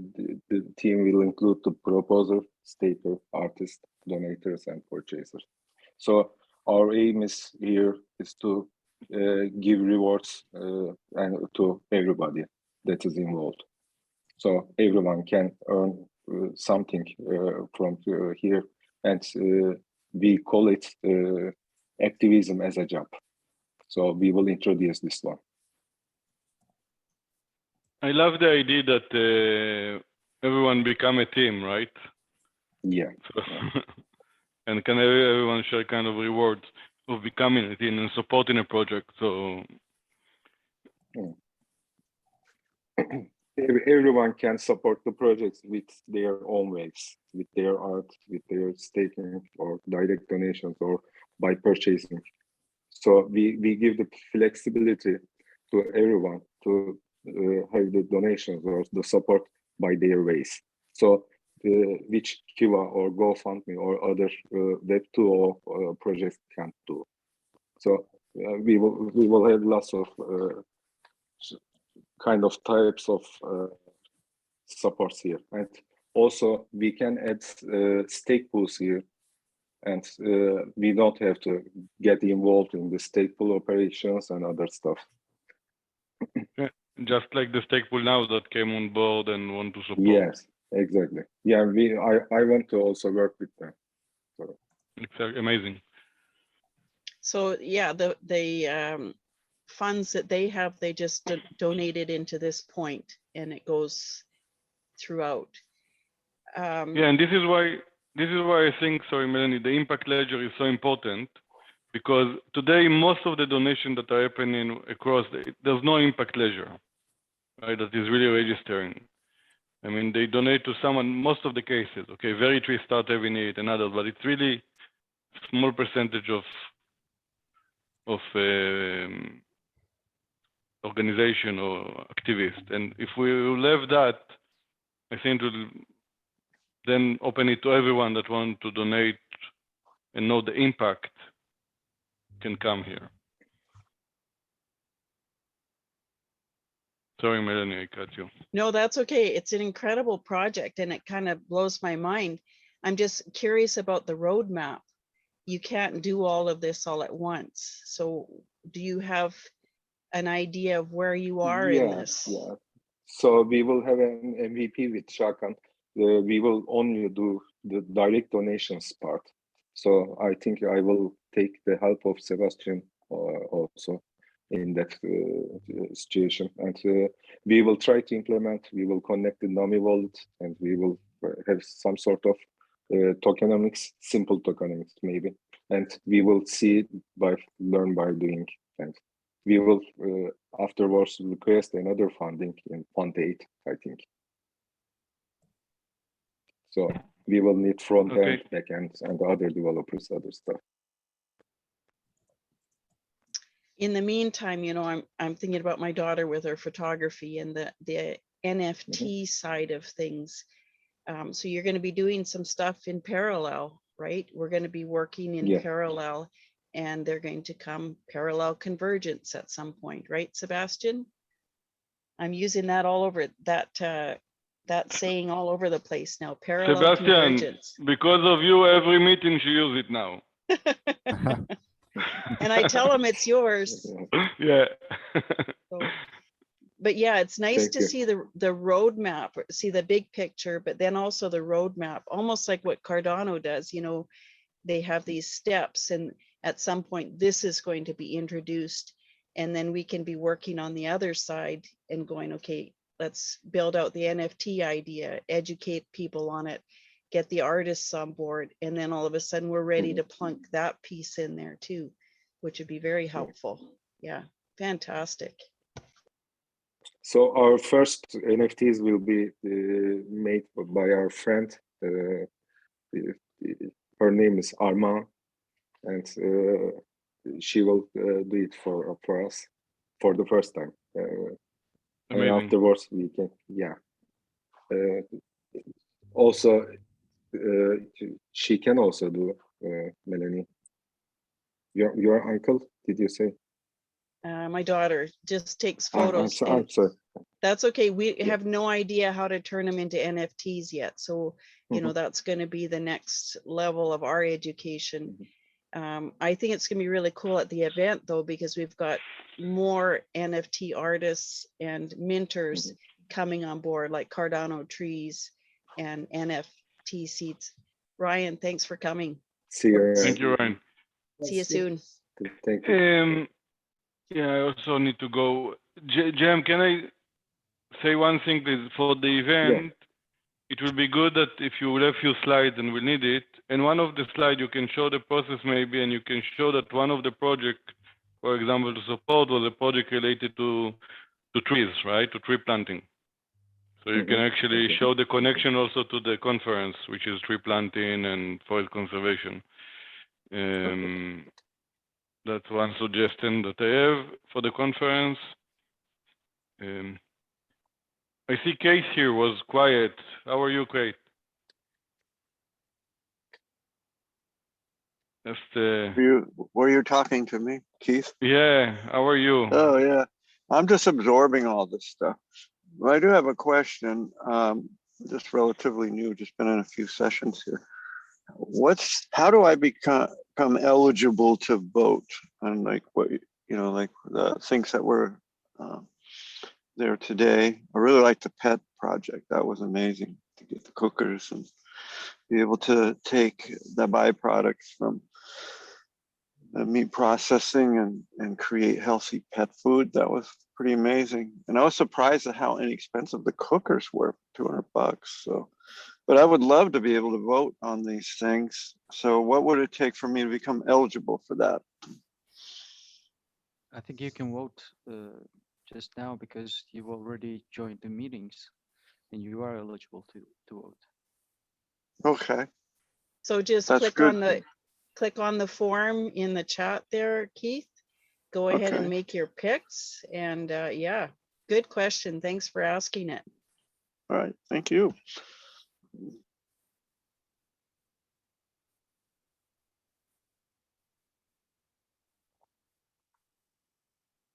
team will include the proposer, staker, artist, donators, and purchasers. So our aim is here is to give rewards and to everybody that is involved. So everyone can earn something from here, and we call it activism as a job. So we will introduce this one. I love the idea that everyone become a team, right? Yeah. So, and can everyone share kind of rewards of becoming a team and supporting a project? So everyone can support the projects with their own ways, with their art, with their staking or direct donations or by purchasing. So we give the flexibility to everyone to have the donations or the support by their ways. So which Kiva or GoFundMe or other Web2 projects can't do. So we will have lots of kind of types of supports here, and also we can add stake pools here, and we don't have to get involved in the stake pool operations and other stuff. just like the stake pool now that came on board and want to support. Yes, exactly. Yeah, I want to also work with them. So. It's amazing. So yeah, the funds that they have, they just donated into this point, and it goes throughout. Yeah, and this is why I think, sorry, Melanie, the impact ledger is so important, because today most of the donations that are happening across, there's no impact ledger, right? That is really registering. I mean, they donate to someone, most of the cases, okay, very tree start having it and others, but it's really small percentage of organization or activist. And if we leave that, I think it will then open it to everyone that want to donate and know the impact can come here. Sorry, Melanie, I cut you. No, that's okay. It's an incredible project, and it kind of blows my mind. I'm just curious about the roadmap. You can't do all of this all at once. So do you have an idea of where you are in this? Yeah. So we will have an MVP with Shakan. We will only do the direct donations part. So I think I will take the help of Sebastian also in that situation. And we will try to implement, we will connect the NAMI wallet, and we will have some sort of tokenomics, simple tokenomics maybe. And we will see learn by doing. And we will afterwards request another funding in Fund 8, I think. So we will need front end, back end, and other developers, other stuff. In the meantime, you know, I'm thinking about my daughter with her photography and the NFT side of things. So you're going to be doing some stuff in parallel, right? We're going to be working in parallel, and they're going to come parallel convergence at some point, right, Sebastian? I'm using that all over that saying all over the place now. Parallel convergence. Because of you, every meeting she uses it now. And I tell them it's yours. Yeah. So, but yeah, it's nice to see the roadmap, see the big picture, but then also the roadmap, almost like what Cardano does. You know, they have these steps, and at some point this is going to be introduced, and then we can be working on the other side and going, okay, let's build out the NFT idea, educate people on it, get the artists on board, and then all of a sudden we're ready to plunk that piece in there too, which would be very helpful. Yeah, fantastic. So our first NFTs will be made by our friend. Her name is Arma, and she will do it for us for the first time. And afterwards we can, also, she can also do, Melanie. Your uncle, did you say? My daughter just takes photos. I'm sorry. That's okay. We have no idea how to turn them into NFTs yet. So, you know, that's going to be the next level of our education. I think it's going to be really cool at the event, though, because we've got more NFT artists and minters coming on board, like Cardano Trees, and NFT seeds. Ryan, thanks for coming. See you. Thank you, Ryan. See you soon. Thank you. Yeah, I also need to go. Jem, can I say one thing, please? For the event, it will be good that if you will have few slides and we need it, and one of the slides you can show the process maybe, and you can show that one of the project, for example, to support was a project related to trees, right? To tree planting. So you can actually show the connection also to the conference, which is tree planting and forest conservation. That's one suggestion that I have for the conference. I see Kate here was quiet. How are you, Kate? That's the. Were you talking to me, Keith? Yeah. How are you? Oh yeah, I'm just absorbing all this stuff. Well, I do have a question. Just relatively new, just been in a few sessions here. How do I become eligible to vote? And like what, like the things that were there today. I really like the pet project. That was amazing to get the cookers and be able to take the byproducts from the meat processing and create healthy pet food. That was pretty amazing. And I was surprised at how inexpensive the cookers were, $200. So, but I would love to be able to vote on these things. So what would it take for me to become eligible for that? I think you can vote just now because you've already joined the meetings and you are eligible to vote. Okay. So just That's click on the form in the chat there, Keith. Go ahead and Okay. make your picks. And yeah, good question. Thanks for asking it. All right, thank you.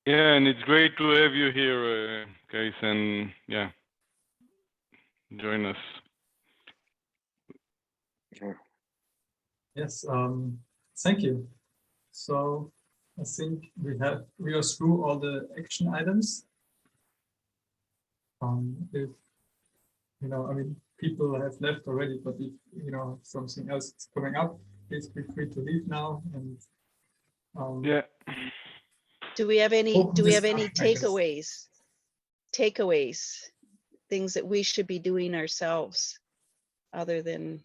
Yeah, and it's great to have you here, Case, and yeah, join us. Yes, thank you. So I think we are through all the action items. If I mean, people have left already, but if something else is coming up, please feel free to leave now. And yeah. Do we have any guess. takeaways, things that we should be doing ourselves other than,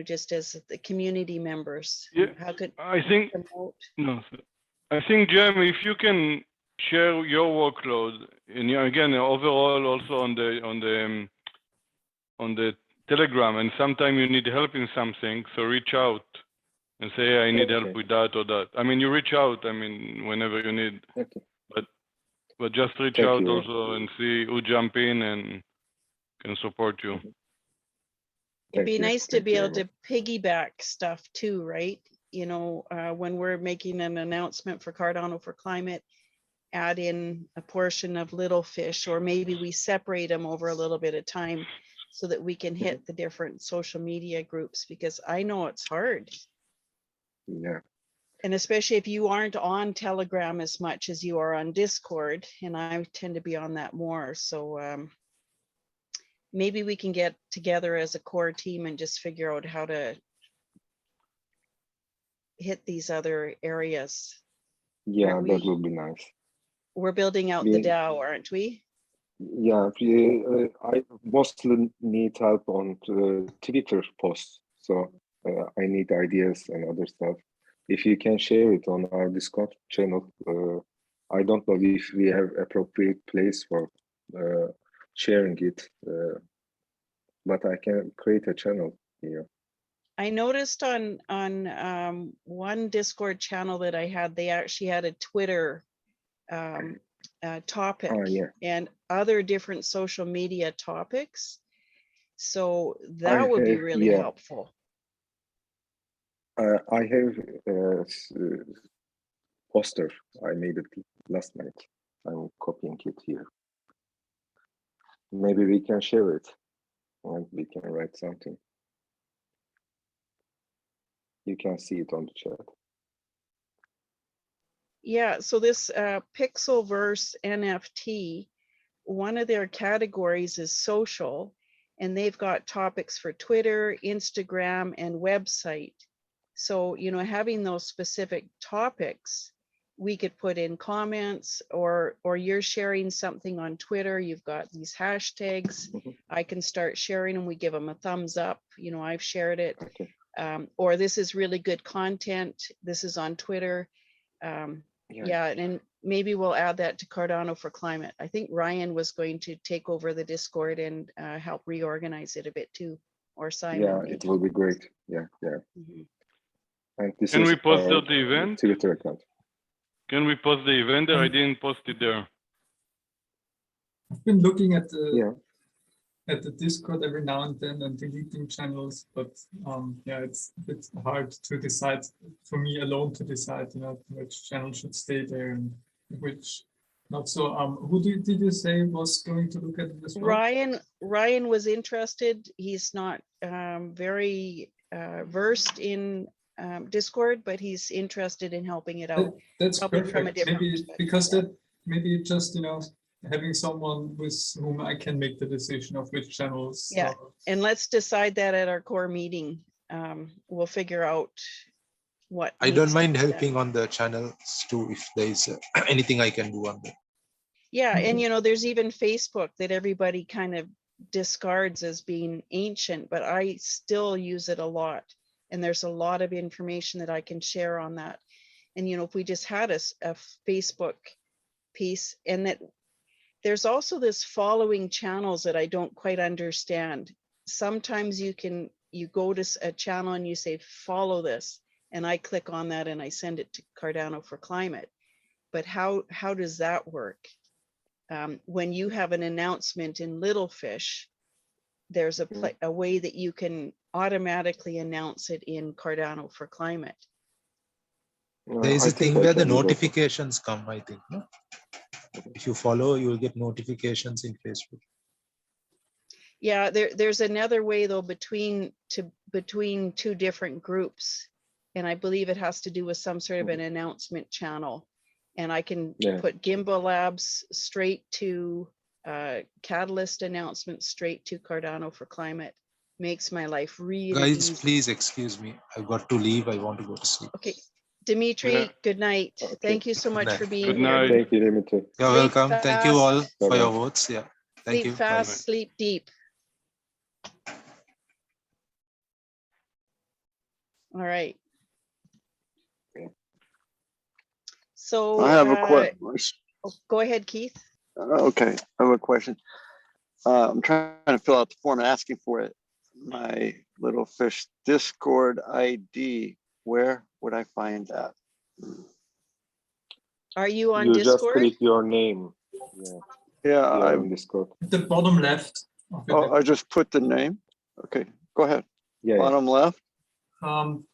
just as the community members? Yeah, How could I think, promote? no, I think, Jem, if you can share your workload, and again, overall also on the Telegram, and sometime you need help in something, so reach out and say, hey, I need help with that or that. I mean, you reach out, whenever you need, but just reach out also and see who jump in and can support you. It'd be nice to be able to piggyback stuff too, right? When we're making an announcement for Cardano for Climate, add in a portion of littlefish, or maybe we separate them over a little bit of time so that we can hit the different social media groups, because I know it's hard. Yeah. And especially if you aren't on Telegram as much as you are on Discord, and I tend to be on that more. So maybe we can get together as a core team and just figure out how to hit these other areas. Yeah, that would be nice. We're building out the DAO, aren't we? Yeah, I mostly need help on Twitter posts. So I need ideas and other stuff. If you can share it on our Discord channel, I don't know if we have appropriate place for sharing it, but I can create a channel here. I noticed on one Discord channel that I had, they actually had a Twitter topic and other different social media topics. So that would be really helpful. I have a poster. I made it last night. I'm copying it here. Maybe we can share it and we can write something. You can see it on the chat. Yeah, so this Pixelverse NFT, one of their categories is social, and they've got topics for Twitter, Instagram, and website. So, you know, having those specific topics, we could put in comments, or you're sharing something on Twitter, you've got these hashtags. I can start sharing them. We give them a thumbs up. You know, I've shared it. Okay. Or this is really good content. This is on Twitter. Yeah, and maybe we'll add that to Cardano for Climate. I think Ryan was going to take over the Discord and help reorganize it a bit too, or Simon. Yeah, maybe. it will be great. Yeah, yeah. Mhm. And this Can is we post our the event? Twitter account. Can we post the event there? I didn't post it there. I've been looking at the Yeah. Discord every now and then and deleting channels, but yeah, it's hard to decide for me alone to decide, you know, which channel should stay there and which not. So who did you say was going to look at it as well? Ryan was interested. He's not very versed in Discord, but he's interested in helping it out. That's probably from a perfect. different Maybe perspective. because that maybe just, you know, having someone with whom I can make the decision of which channels. Yeah, and let's decide that at our core meeting. We'll figure out what. I don't needs to mind be done. helping on the channels too, if there is anything I can do on that. Yeah, and you know, there's even Facebook that everybody kind of discards as being ancient, but I still use it a lot. And there's a lot of information that I can share on that. And, you know, if we just had a Facebook piece, and that there's also this following channels that I don't quite understand. Sometimes you go to a channel and you say, follow this, and I click on that and I send it to Cardano for Climate. But how does that work? When you have an announcement in Littlefish, there's a way that you can automatically announce it in Cardano for Climate. There is I a think thing I where the can do that. notifications come, I think. No? If you follow, you will get notifications in Facebook. Yeah, there's another way though between two different groups, and I believe it has to do with some sort of an announcement channel. And I can put Gimbal Labs straight to Catalyst announcements straight to Cardano for Climate. Makes my life really Guys, easy. please excuse me. I've got to leave. I want to go to sleep. Okay, Dimitri, Yeah. good night. Okay. Thank you so much night. for being Good here. night. Thank you, Dimitri. You're Sleep welcome. Thank you all fast. for your Bye-bye. votes. Yeah. Thank Sleep you. fast, Bye-bye. sleep deep. All right. So I have a question. go ahead, Keith. Okay, I have a question. I'm trying to fill out the form, asking for it. My Littlefish Discord ID. Where would I find that? Are you on You just Discord? click your name. Yeah, Yeah, you are I in Discord. At the bottom left. Of your I just put the name. Okay, go ahead. Yeah, yeah. Bottom left.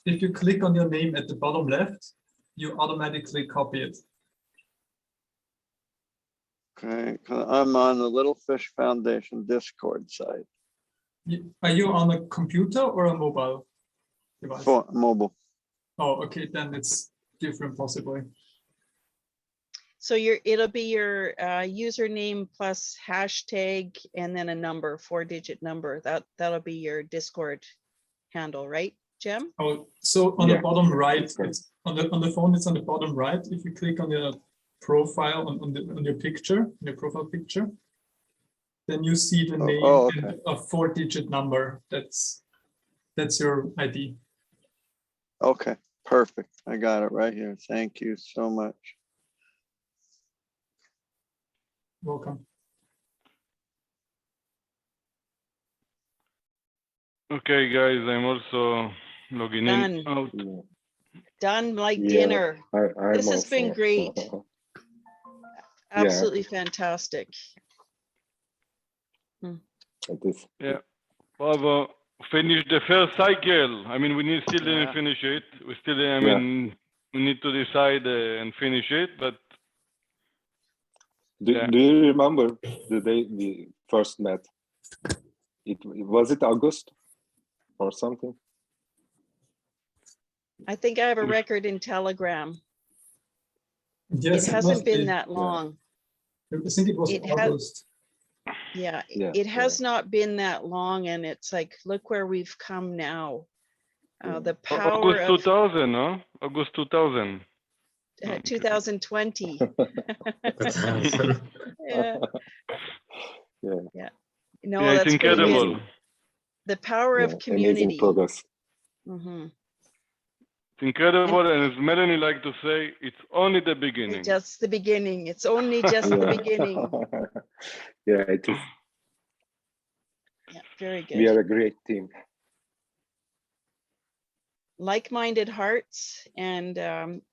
If you click on your name at the bottom left, you automatically copy it. Okay, 'cause I'm on the Littlefish Foundation Discord site Are you on a computer or a mobile device? for mobile. Oh, okay, then it's different possibly. So it'll be your username plus hashtag and then a number, 4-digit number. That'll be your Discord handle, right, Jem? Oh, so on the Yeah, bottom right, that's correct. it's on the phone. It's on the bottom right. If you click on your profile on your picture, your profile picture, then you see the name okay. and a 4-digit number. That's your ID. Okay, perfect. I got it right here. Thank you so much. Welcome. Okay, guys, I'm also logging Done. in out. Yeah. Done like Yeah, dinner. I'm This has been also- great. Absolutely fantastic. It is. Yeah. Bravo. Finish the first cycle. I mean, still Yeah. didn't finish it. We still, Yeah. we need to decide and finish it, but Do you remember the day we first met? Was it August or something? I think I have a record in Telegram. Yes, It hasn't been that long. I think it was It has- August. Yeah, Yeah, it has not been that long, and it's like, look where we've come now. The power August of 2000, no? August 2000. 2020. Yeah, yeah, no, Yeah, it's that's pretty incredible. good. The power yeah, of amazing community. progress. Mhm. It's incredible, and as Melanie like to say, it's only the beginning. Just the beginning. It's only just the Yeah. beginning. Yeah, it is. Yeah, very We good. are a great team. Like-minded hearts, and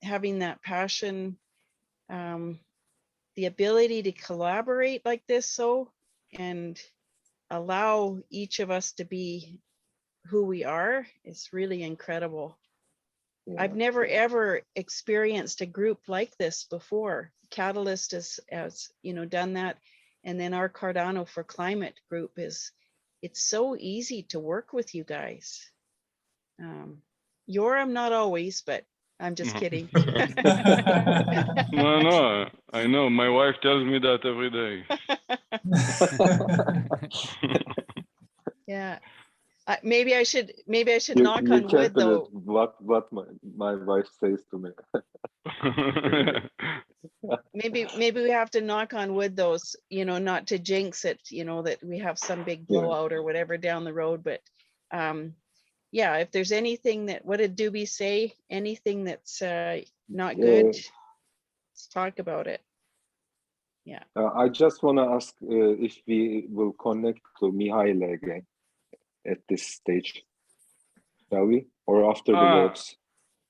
having that passion, the ability to collaborate like this, so, and allow each of us to be who we are is really incredible. Yeah. I've never ever experienced a group like this before. Catalyst has you know, done that, and then our Cardano for Climate group it's so easy to work with you guys. Yoram, not always, but I'm just kidding. No, I know. My wife tells me that every day. Yeah, maybe I should You knock on wood can't believe though. what my wife says to me. Maybe we have to knock on wood those, you know, not to jinx it, you know, that we have some big Yeah. blowout or whatever down the road. But yeah, if there's anything that, what did Doobie say? Anything that's not good, let's talk about it. Yeah. I just want to ask if we will connect to Mihail again at this stage, shall we? Or after the votes?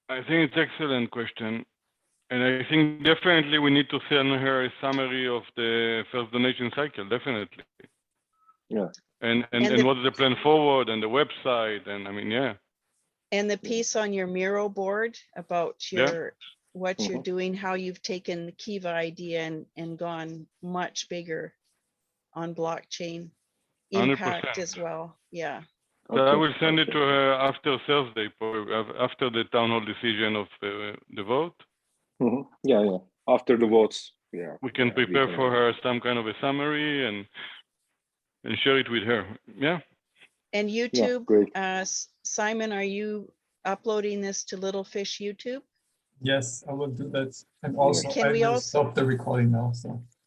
I think it's excellent question. And I think definitely we need to send her a summary of the first donation cycle, definitely. Yeah. And the- what's the plan forward and the website, and I mean, yeah. And the piece on your Miro board about your what you're doing, how you've taken the Kiva idea and gone much bigger on blockchain 100%. impact as well. Yeah. So I will send it to her after Thursday, after the town hall decision of the vote. Yeah, yeah. After the votes, yeah. We can prepare for her some kind of a summary and share it with her. Yeah. And YouTube, great. Simon, are you uploading this to Littlefish YouTube? Yes, I will do that. And also, Can I we will also- stop the recording now. So